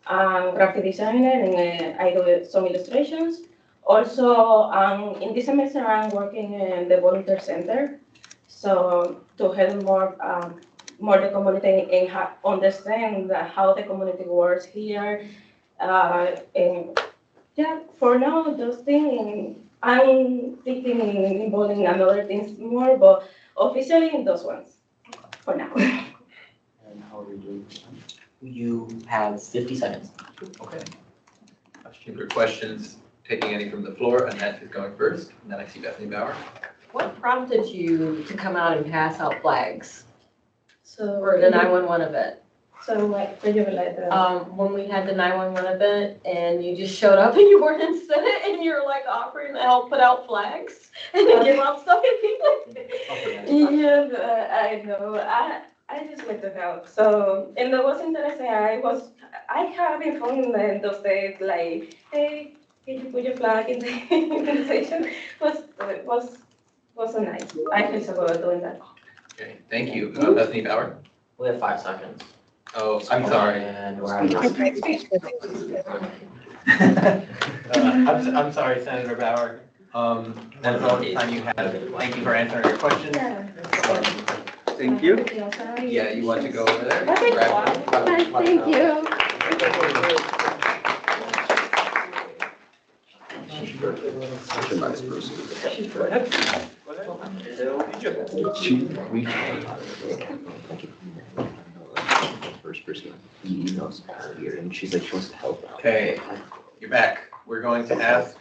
Speaker 18: I'm graphic designer and I do some illustrations. Also, in this semester, I'm working in the volunteer center. So to help more the community and understand how the community works here. And yeah, for now, those things, I'm thinking involving other things more, but officially in those ones, for now.
Speaker 4: And how are you doing?
Speaker 7: You have 50 seconds.
Speaker 4: Okay.
Speaker 2: Questions or questions, taking any from the floor, Annette is going first, and then I see Bethany Bauer.
Speaker 5: What prompted you to come out and pass out flags
Speaker 18: So
Speaker 5: for the 911 event?
Speaker 18: So what did you like that?
Speaker 5: When we had the 911 event and you just showed up and you weren't in Senate and you're like offering to help put out flags and give out stuff and people.
Speaker 18: Yeah, I know. I just went to help. So, and that was interesting. I have been following in those days like, hey, can you put your flag in the organization? Was so nice. I feel so good doing that.
Speaker 2: Okay, thank you. Bethany Bauer.
Speaker 7: We have 5 seconds.
Speaker 2: Oh, I'm sorry.
Speaker 7: And we're out of
Speaker 2: I'm sorry, Senator Bauer. That's all the time you have. Thank you for answering your questions.
Speaker 11: Thank you.
Speaker 2: Yeah, you want to go over there?
Speaker 16: Thank you.
Speaker 4: First person he emails here, and she's like, she wants to help out.
Speaker 2: Okay, you're back. We're going to ask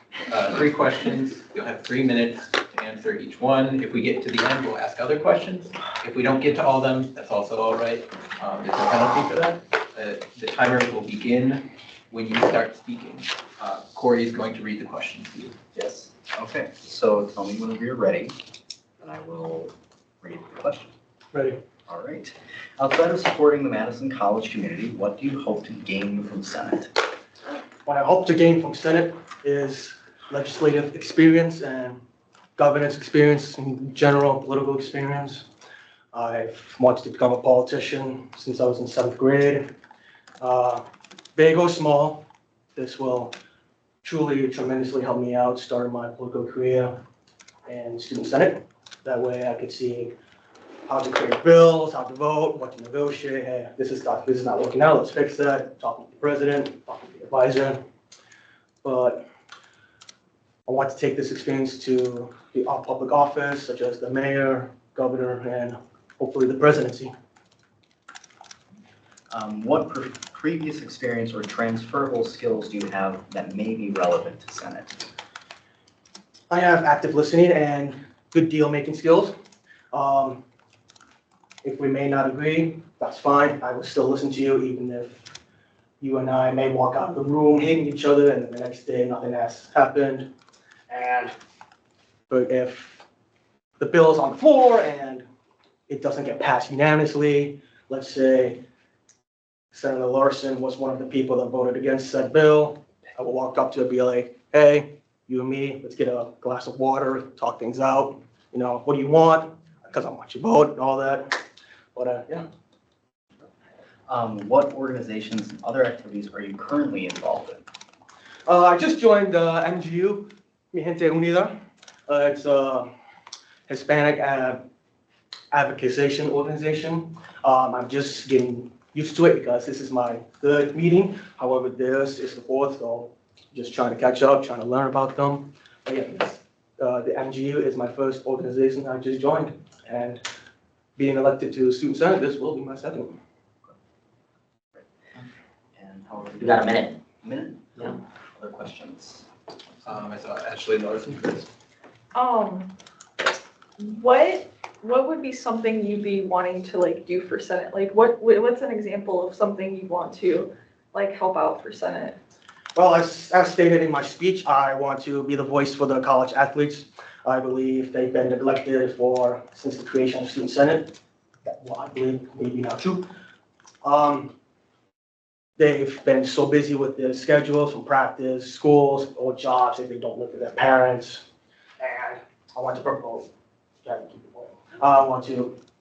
Speaker 2: 3 questions. You'll have 3 minutes to answer each one. If we get to the end, we'll ask other questions. If we don't get to all of them, that's also all right. There's no penalty for that. The timer will begin when you start speaking. Corey is going to read the question to you.
Speaker 4: Yes. Okay, so tell me whenever you're ready, and I will read the question.
Speaker 19: Ready.
Speaker 4: All right. Outside of supporting the Madison College community, what do you hope to gain from Senate?
Speaker 19: What I hope to gain from Senate is legislative experience and governance experience in general, political experience. I've wanted to become a politician since I was in 7th grade. Big or small, this will truly tremendously help me out starting my political career in Student Senate. That way I could see how to create bills, how to vote, what to negotiate. Hey, this is not working out, let's fix that. Talking to the president, talking to the advisor. But I want to take this experience to the public office, such as the mayor, governor, and hopefully the presidency.
Speaker 4: What previous experience or transferable skills do you have that may be relevant to Senate?
Speaker 19: I have active listening and good deal-making skills. If we may not agree, that's fine. I will still listen to you, even if you and I may walk out of the room hating each other, and then the next day nothing has happened. But if the bill is on the floor and it doesn't get passed unanimously, let's say Senator Larson was one of the people that voted against said bill, I will walk up to her and be like, hey, you and me, let's get a glass of water, talk things out. You know, what do you want? Because I want your vote and all that. But yeah.
Speaker 4: What organizations and other activities are you currently involved in?
Speaker 19: I just joined MGU, Mi Gente Unida. It's a Hispanic advocacy organization. I'm just getting used to it because this is my 3rd meeting. However, this is the 4th, so just trying to catch up, trying to learn about them. But yeah, the MGU is my first organization I just joined, and being elected to Student Senate, this will be my 2nd.
Speaker 4: And how are
Speaker 7: You got a minute.
Speaker 4: Minute?
Speaker 7: Yeah.
Speaker 4: Other questions?
Speaker 2: I saw Ashley Larson first.
Speaker 10: What would be something you'd be wanting to like do for Senate? Like what's an example of something you want to like help out for Senate?
Speaker 19: Well, as stated in my speech, I want to be the voice for the college athletes. I believe they've been neglected since the creation of Student Senate. Well, I believe maybe not true. They've been so busy with their schedules from practice, schools, or jobs that they don't live with their parents. And I want to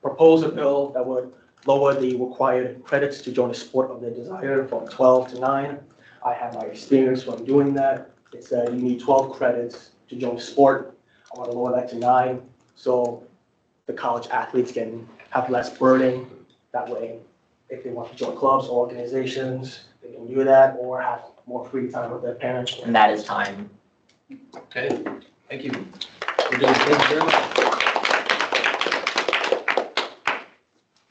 Speaker 19: propose a bill that would lower the required credits to join a sport of their desire from 12 to 9. I have my experience from doing that. It said you need 12 credits to join a sport. I want to lower that to 9, so the college athletes can have less burden. That way, if they want to join clubs or organizations, they can do that or have more free time with their parents.
Speaker 7: And that is time.
Speaker 2: Okay, thank you. We're doing thank you very much.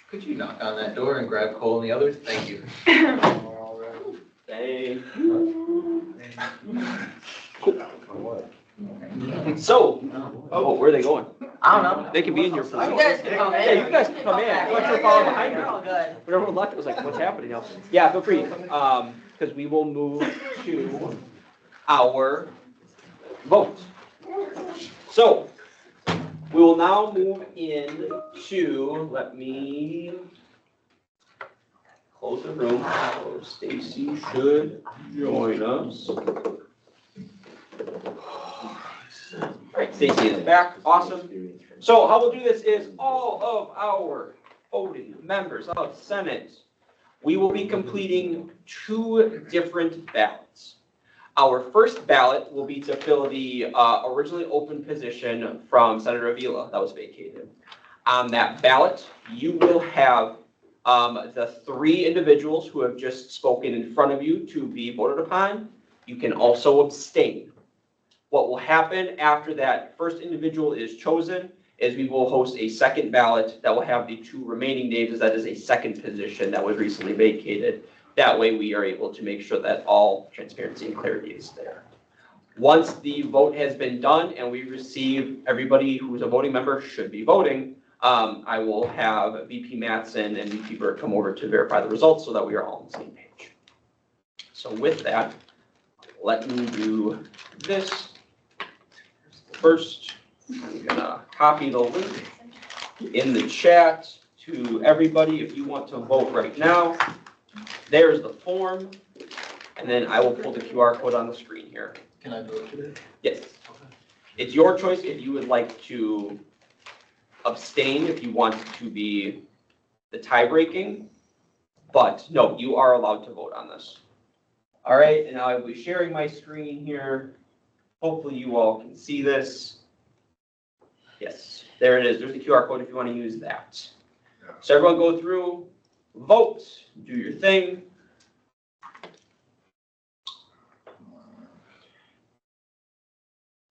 Speaker 2: Could you knock on that door and grab Cole and the others? Thank you.
Speaker 1: Hey. So, oh, where are they going?
Speaker 7: I don't know.
Speaker 1: They can be in your.
Speaker 7: You guys can come in.
Speaker 1: Yeah, you guys can come in. I thought you were following behind me.
Speaker 7: You're all good.
Speaker 1: When everyone left, it was like, what's happening now? Yeah, feel free, because we will move to our vote. So, we will now move into, let me close the room, so Stacy should join us. All right, Stacy is back, awesome. So how we'll do this is all of our voting members of Senate, we will be completing 2 different ballots. Our first ballot will be to fill the originally open position from Senator Avila that was vacated. On that ballot, you will have the 3 individuals who have just spoken in front of you to be voted upon. You can also abstain. What will happen after that first individual is chosen is we will host a second ballot that will have the 2 remaining names, as that is a second position that was recently vacated. That way we are able to make sure that all transparency and clarity is there. Once the vote has been done and we receive everybody who's a voting member should be voting, I will have VP Mattson and VP Burke come over to verify the results so that we are all on the same page. So with that, let me do this. First, I'm gonna copy the link in the chat to everybody if you want to vote right now. There's the form, and then I will pull the QR code on the screen here.
Speaker 2: Can I vote today?
Speaker 1: Yes. It's your choice if you would like to abstain, if you want to be the tie-breaking, but no, you are allowed to vote on this. All right, and I will be sharing my screen here. Hopefully you all can see this. Yes, there it is. There's the QR code if you want to use that. So everyone go through, vote, do your thing.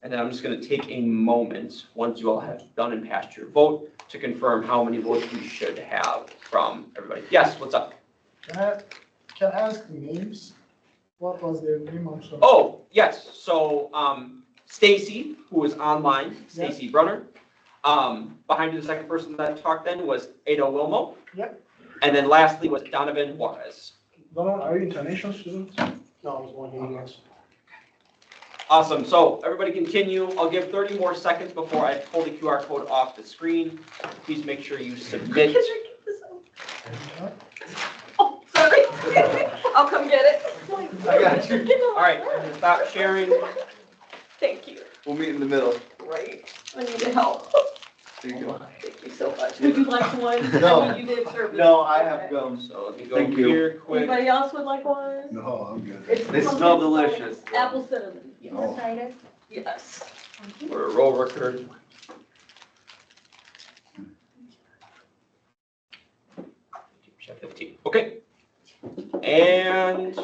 Speaker 1: And then I'm just going to take a moment, once you all have done and passed your vote, to confirm how many votes you should have from everybody. Yes, what's up?
Speaker 3: Can I ask names? What was their name? I'm sorry.
Speaker 1: Oh, yes. So Stacy, who was online, Stacy Brunner. Behind you, the second person that talked then was Ada Wilmo.
Speaker 3: Yep.
Speaker 1: And then lastly was Donovan Juarez.
Speaker 3: Donovan, are you international student? No, I was born here, yes.
Speaker 1: Awesome. So everybody continue. I'll give 30 more seconds before I pull the QR code off the screen. Please make sure you submit.
Speaker 10: Oh, sorry. I'll come get it.
Speaker 1: I got you. All right, stop sharing.
Speaker 10: Thank you.
Speaker 11: We'll meet in the middle.
Speaker 10: Right. I need help.
Speaker 11: There you go.
Speaker 10: Thank you so much. Would you like one?
Speaker 11: No.
Speaker 10: I mean, you did service.
Speaker 11: No, I have gum.
Speaker 1: So let me go
Speaker 11: Thank you.
Speaker 1: here quick.
Speaker 10: Anybody else would like one?
Speaker 8: No, I'm good.
Speaker 10: It's
Speaker 11: They
Speaker 10: pumpkin
Speaker 11: smell
Speaker 10: spice
Speaker 11: delicious.
Speaker 10: Apple cinnamon. Yes.
Speaker 8: Oh.
Speaker 10: Yes.
Speaker 1: For a roll record. Chef 15. Okay. And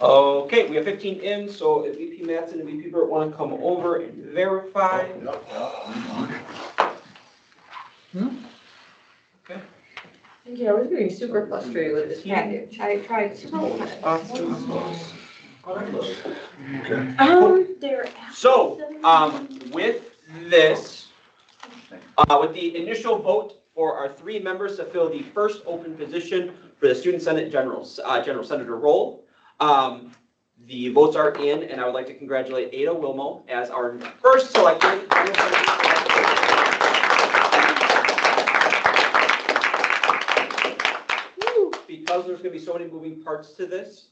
Speaker 1: okay, we have 15 in, so if VP Mattson and VP Burt want to come over and verify. Okay.
Speaker 5: Yeah, I was getting super frustrated with this package. I tried so hard.
Speaker 1: Okay. So, with this, with the initial vote for our 3 members to fill the first open position for the Student Senate General Senator role, the votes are in, and I would like to congratulate Ada Wilmo as our first selected. Because there's going to be so many moving parts to this,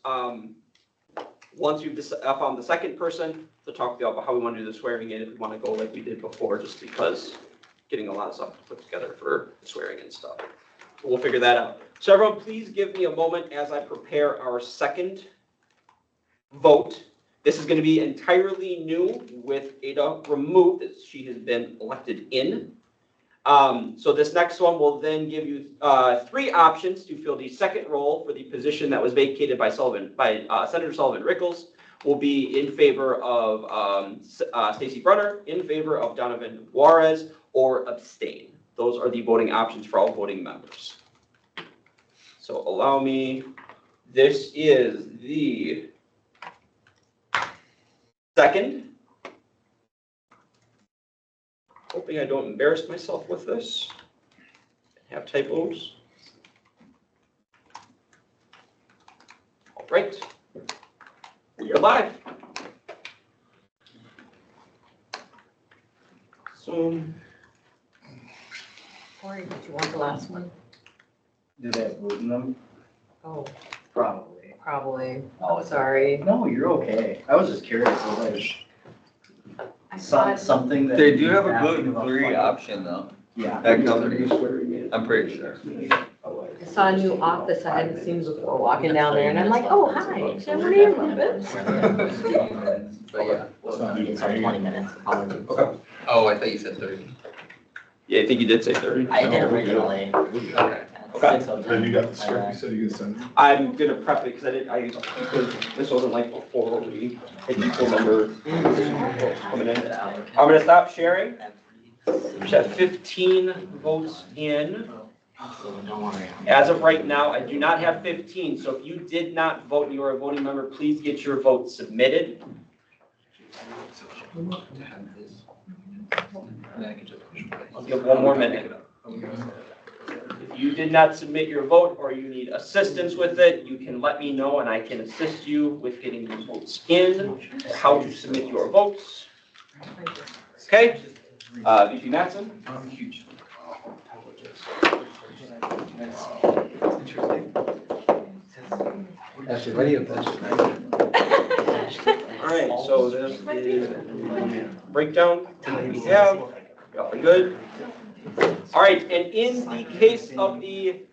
Speaker 1: once we've found the second person, to talk about how we want to do the swearing in, if we want to go like we did before, just because getting a lot of stuff put together for swearing and stuff. We'll figure that out. So everyone, please give me a moment as I prepare our second vote. This is going to be entirely new with Ada removed, as she has been elected in. So this next one will then give you 3 options to fill the second role for the position that was vacated by Senator Sullivan Rickles. Will be in favor of Stacy Brunner, in favor of Donovan Juarez, or abstain. Those are the voting options for all voting members. So allow me, this is the second. Hoping I don't embarrass myself with this. Have typos. All right. We are live. So,
Speaker 5: Corey, did you want the last one?
Speaker 11: Do they have gluten in them?
Speaker 5: Oh,
Speaker 11: Probably.
Speaker 5: probably.
Speaker 11: Oh,
Speaker 5: Sorry.
Speaker 11: No, you're okay. I was just curious. I was like,
Speaker 5: I
Speaker 4: Something that.
Speaker 20: They do have a
Speaker 4: you're asking about
Speaker 20: gluten-free
Speaker 4: funding.
Speaker 20: option though.
Speaker 4: Yeah.
Speaker 20: At companies, I'm pretty sure.
Speaker 5: I saw a new office I hadn't seen before walking down there and I'm like, oh, hi, Jim, what are you moving?
Speaker 2: But yeah.
Speaker 7: It's our 20 minutes. Apologies.
Speaker 1: Okay.
Speaker 2: Oh, I thought you said 30.
Speaker 1: Yeah, I think you did say 30.
Speaker 7: I did originally.
Speaker 2: Okay.
Speaker 1: Okay.
Speaker 8: Then you got the script, you said you can send it.
Speaker 1: I'm gonna prep it because this wasn't like before we had equal number coming in. I'm gonna stop sharing. We have 15 votes in. As of right now, I do not have 15, so if you did not vote and you are a voting member, please get your vote submitted. I'll give one more minute. If you did not submit your vote or you need assistance with it, you can let me know and I can assist you with getting your votes in, or how to submit your votes. Okay, VP Mattson. All right, so this is breakdown that we have. Y'all are good. All right, and in the case of the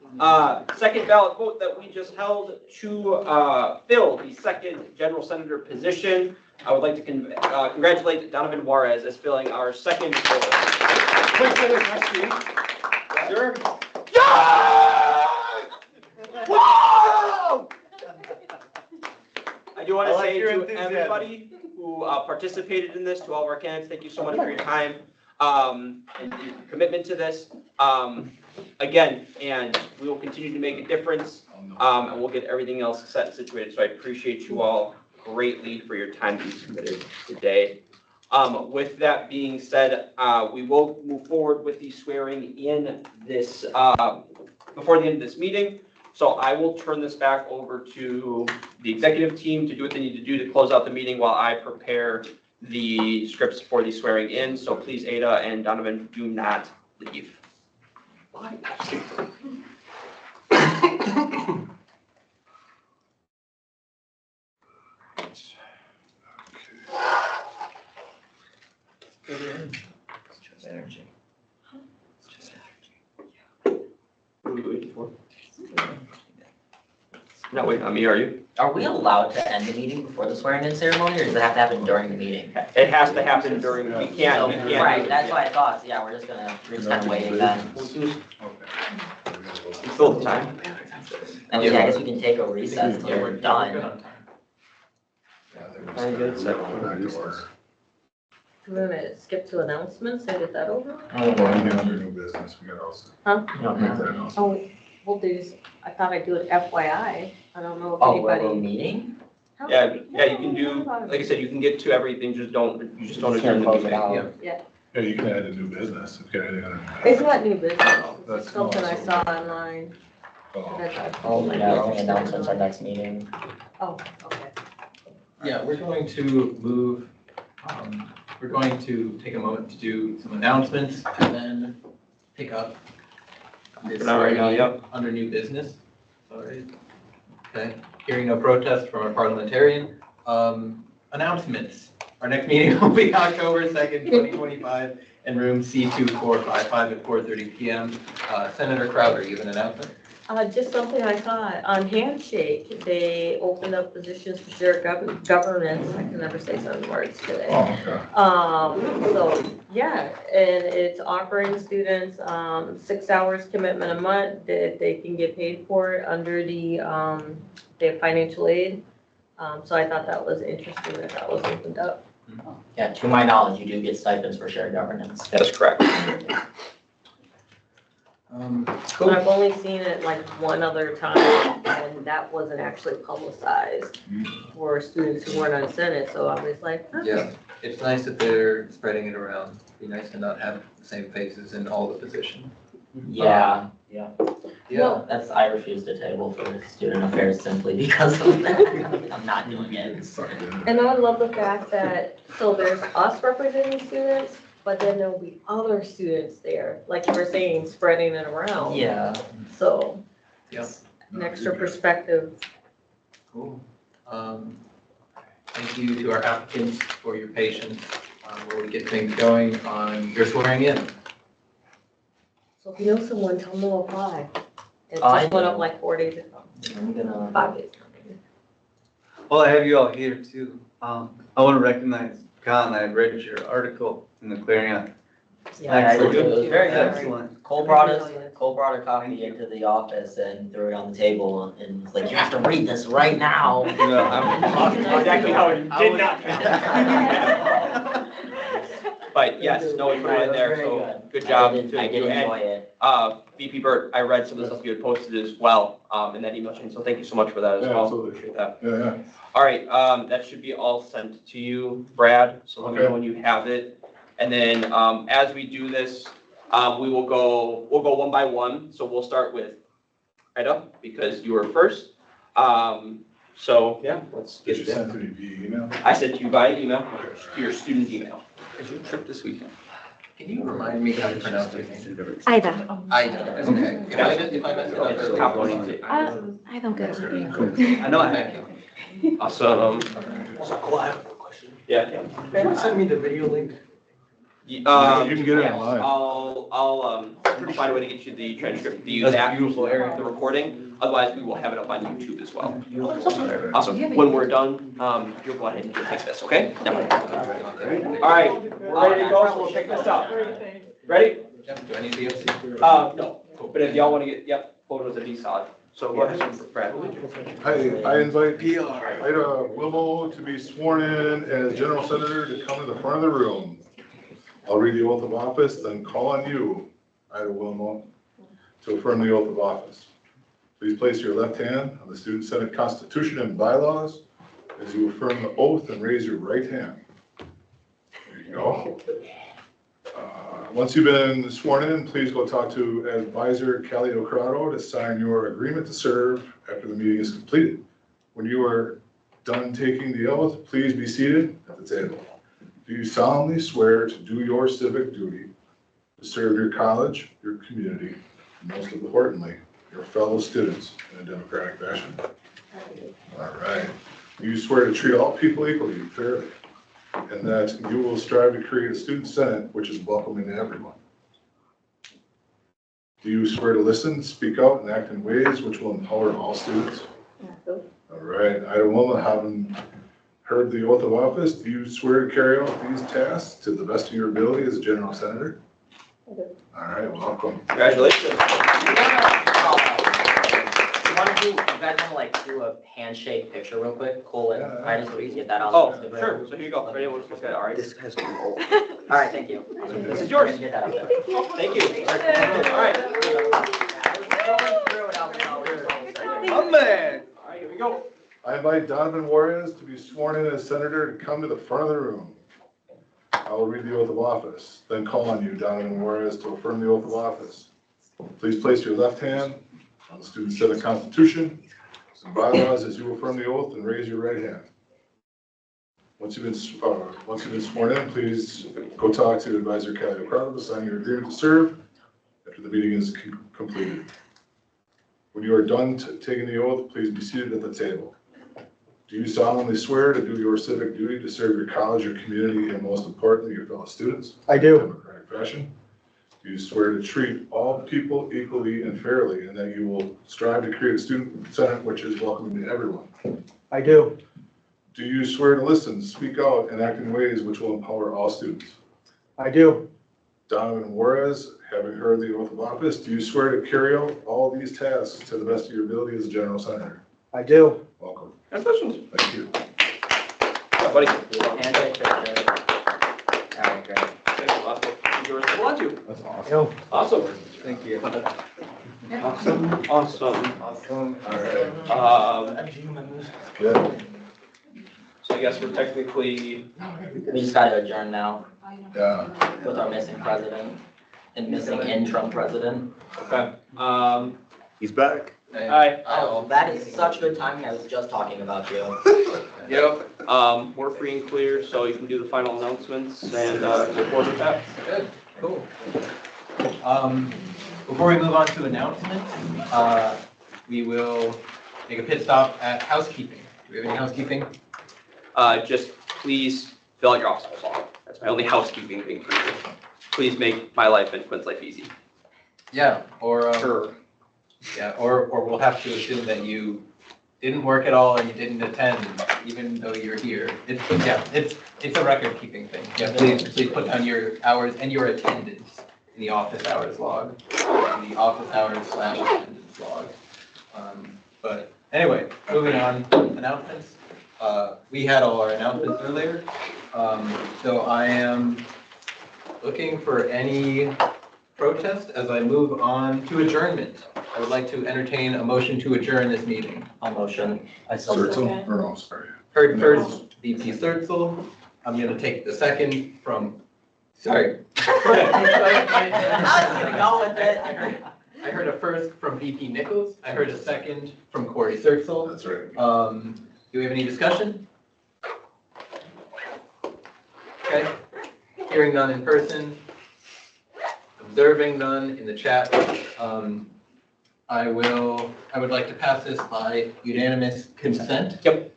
Speaker 1: second ballot vote that we just held to fill the second general senator position, I would like to congratulate Donovan Juarez as filling our second vote. Please sit next to you. Sir. Whoa! I do want to say to everybody who participated in this, to all of our candidates, thank you so much for your time and your commitment to this. Again, and we will continue to make a difference and we'll get everything else set and situated. So I appreciate you all greatly for your time to be submitted today. With that being said, we will move forward with the swearing in this before the end of this meeting. So I will turn this back over to the executive team to do what they need to do to close out the meeting while I prepare the scripts for the swearing in. So please, Ada and Donovan, do not leave.
Speaker 7: Energy.
Speaker 1: What are we waiting for? Not waiting on me, are you?
Speaker 7: Are we allowed to end the meeting before the swearing in ceremony, or does it have to happen during the meeting?
Speaker 1: It has to happen during, we can't.
Speaker 7: Right, that's what I thought. So, yeah, we're just kind of waiting then.
Speaker 1: Still have time.
Speaker 7: And yeah, I guess we can take a recess till we're done.
Speaker 1: Very good.
Speaker 5: Do we want to skip to announcements and get that over?
Speaker 8: Under new business, we got also.
Speaker 5: Huh?
Speaker 8: Make that announcement.
Speaker 5: Oh, we'll do this. I thought I'd do it FYI. I don't know if
Speaker 7: Oh, we're
Speaker 5: anybody.
Speaker 7: meeting?
Speaker 1: Yeah, you can do, like I said, you can get to everything, you just don't adjourn the
Speaker 7: close it
Speaker 1: meeting.
Speaker 7: out.
Speaker 1: Yeah.
Speaker 5: Yeah,
Speaker 8: Yeah, you can add a new business, if you got anything on.
Speaker 5: it's not new business.
Speaker 8: That's
Speaker 5: It's something I
Speaker 8: awesome.
Speaker 5: saw online.
Speaker 8: Oh.
Speaker 5: That's-
Speaker 7: Oh, my God, only announcements our next meeting.
Speaker 5: Oh, okay.
Speaker 2: Yeah, we're going to move, we're going to take a moment to do some announcements and then pick up this
Speaker 1: For now, right now, yep.
Speaker 2: under new business. All right. Okay, hearing no protest from a parliamentarian. Announcements. Our next meeting will be October 2nd, 2025 in room C2455 at 4:30 PM. Senator Crowder, you have an announcement?
Speaker 5: Just something I saw on Handshake, they opened up positions for shared governance. I can never say certain words today.
Speaker 8: Oh, okay.
Speaker 5: So, yeah, and it's offering students, 6 hours commitment a month that they can get paid for it under the financial aid. So I thought that was interesting that was opened up.
Speaker 7: Yeah, to my knowledge, you do get stipends for shared governance.
Speaker 1: That is correct.
Speaker 5: But I've only seen it like one other time, and that wasn't actually publicized for students who weren't on Senate, so I was like, huh.
Speaker 2: Yeah, it's nice that they're spreading it around. Be nice to not have the same faces in all the positions.
Speaker 7: Yeah,
Speaker 2: Yeah.
Speaker 7: that's, I refuse to table for student affairs simply because of that. I'm not doing it.
Speaker 5: And I love the fact that, so there's us representing students, but then there'll be other students there, like you were saying, spreading it around.
Speaker 7: Yeah.
Speaker 5: So,
Speaker 2: Yep.
Speaker 5: an extra perspective.
Speaker 2: Cool. Thank you to our applicants for your patience. We'll get things going on your swearing in.
Speaker 5: So if you know someone, tell them to apply. It
Speaker 7: I
Speaker 5: just went
Speaker 7: know.
Speaker 5: up like 4 days ago.
Speaker 7: I'm gonna.
Speaker 5: 5 days.
Speaker 20: Well, I have you all here too. I want to recognize Con. I read your article in the Clarion.
Speaker 7: Yeah, I did too. It was very good.
Speaker 20: Excellent.
Speaker 7: Cole brought a copy into the office and threw it on the table and was like, you have to read this right now.
Speaker 1: Exactly how it did not. But yes, no, we put it in there, so good job to
Speaker 7: I did
Speaker 1: you.
Speaker 7: enjoy
Speaker 1: And,
Speaker 7: it.
Speaker 1: VP Burt, I read some of the stuff you had posted as well, in that email chain, so thank you so much for that as
Speaker 8: Yeah,
Speaker 1: well.
Speaker 8: absolutely.
Speaker 1: Appreciate that.
Speaker 8: Yeah,
Speaker 1: All right, that should be all sent to you, Brad, so let me know when you have it. And then, as we do this, we'll go one by one, so we'll start with Ida, because you were first. So, yeah, let's
Speaker 8: Did
Speaker 1: get
Speaker 8: you
Speaker 1: this.
Speaker 8: send to me via email?
Speaker 1: I sent to you by email, to your student email.
Speaker 2: Is your trip this weekend? Can you remind me how to pronounce your name?
Speaker 21: Ida.
Speaker 2: Ida, okay. If I mess it up,
Speaker 1: It's top one.
Speaker 21: I don't get it.
Speaker 2: I know I have you.
Speaker 1: Awesome.
Speaker 19: So Cole, I have a question.
Speaker 1: Yeah.
Speaker 19: Can you send me the video link?
Speaker 8: You can get it
Speaker 1: yes,
Speaker 8: online.
Speaker 1: I'll find a way to get you the transcript, to use
Speaker 2: That's
Speaker 1: that,
Speaker 2: beautiful, Eric.
Speaker 1: the recording, otherwise we will have it up on YouTube as well. Awesome, when we're done, you'll go ahead and take this, okay? All right, we're ready to go, so we'll pick this up. Ready?
Speaker 2: Do I need to be
Speaker 1: No, but if y'all wanna get, yep, photos of solid. So go ahead, Brad.
Speaker 8: I invite Ida Wilmo to be sworn in as General Senator to come to the front of the room. I'll read the oath of office, then call on you, Ida Wilmo, to affirm the oath of office. Please place your left hand on the Student Senate Constitution and bylaws as you affirm the oath and raise your right hand. There you go. Once you've been sworn in, please go talk to Advisor Callie O'Crado to sign your agreement to serve after the meeting is completed. When you are done taking the oath, please be seated at the table. Do you solemnly swear to do your civic duty, to serve your college, your community, and most importantly, your fellow students in a democratic fashion? All right. Do you swear to treat all people equally, fairly, and that you will strive to create a student senate which is welcoming to everyone? Do you swear to listen, speak out, and act in ways which will empower all students? All right. Ida Wilma, having heard the oath of office, do you swear to carry out these tasks to the best of your ability as a general senator? I do. All right, welcome.
Speaker 1: Congratulations.
Speaker 7: You guys wanna like do a handshake picture real quick? Cole and Ida, so we can get that on.
Speaker 1: Oh, sure, so here you go, ready, we'll just look at it, all right?
Speaker 9: This has to be old.
Speaker 7: All right, thank you.
Speaker 1: This is yours.
Speaker 7: Get that up there.
Speaker 1: Thank you. All right.
Speaker 20: Oh, man.
Speaker 1: All right, here we go.
Speaker 8: I invite Donovan Juarez to be sworn in as senator to come to the front of the room. I will read the oath of office, then call on you, Donovan Juarez, to affirm the oath of office. Please place your left hand on the Student Senate Constitution and bylaws as you affirm the oath, and raise your right hand. Once you've been sworn in, please go talk to Advisor Callie O'Crado to sign your agreement to serve after the meeting is completed. When you are done taking the oath, please be seated at the table. Do you solemnly swear to do your civic duty to serve your college, your community, and most importantly, your fellow students?
Speaker 19: I do.
Speaker 8: In a democratic fashion. Do you swear to treat all people equally and fairly, and that you will strive to create a student senate which is welcoming to everyone?
Speaker 19: I do.
Speaker 8: Do you swear to listen, speak out, and act in ways which will empower all students?
Speaker 19: I do.
Speaker 8: Donovan Juarez, having heard the oath of office, do you swear to carry out all these tasks to the best of your ability as a general senator?
Speaker 19: I do.
Speaker 8: Welcome.
Speaker 1: Congratulations.
Speaker 8: Thank you.
Speaker 1: Yeah, buddy.
Speaker 7: Handshake picture. All right, great.
Speaker 1: Yours belong to you.
Speaker 8: That's awesome.
Speaker 1: Awesome.
Speaker 20: Thank you.
Speaker 1: Awesome. Awesome.
Speaker 8: All right. Good.
Speaker 1: So I guess we're technically.
Speaker 7: We just gotta adjourn now
Speaker 8: Yeah.
Speaker 7: with our missing president and missing interim president.
Speaker 1: Okay.
Speaker 9: He's back.
Speaker 1: Hi.
Speaker 7: Oh, that is such good timing. I was just talking about you.
Speaker 1: Yep. We're free and clear, so you can do the final announcements and move forward with that.
Speaker 2: Good, cool. Before we move on to announcements, we will make a pit stop at housekeeping. Do we have any housekeeping?
Speaker 1: Just please fill out your obstacle file. That's my only housekeeping thing for you. Please make my life and Quinn's life easy.
Speaker 2: Yeah, or,
Speaker 1: Sure.
Speaker 2: yeah, or we'll have to assume that you didn't work at all and you didn't attend, even though you're here. It's a record-keeping thing. Yeah, please put down your hours and your attendance in the office hours log, the office hours / attendance log. But anyway, moving on, announcements. We had all our announcements earlier. So I am looking for any protest as I move on to adjournment. I would like to entertain a motion to adjourn this meeting.
Speaker 7: I'll motion.
Speaker 8: Sertzel, or no, sorry.
Speaker 2: Heard first, VP Sertzel. I'm gonna take the second from, sorry.
Speaker 7: I was gonna go with it.
Speaker 2: I heard a first from VP Nichols. I heard a second from Corey Sertzel.
Speaker 8: That's right.
Speaker 2: Do we have any discussion? Okay, hearing none in person, observing none in the chat. I would like to pass this by unanimous consent.
Speaker 1: Yep.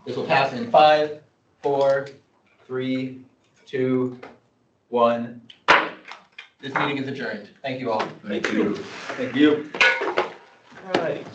Speaker 2: This will pass in 5, 4, 3, 2, 1. This meeting is adjourned. Thank you all.
Speaker 8: Thank you.
Speaker 20: Thank you.
Speaker 1: All right.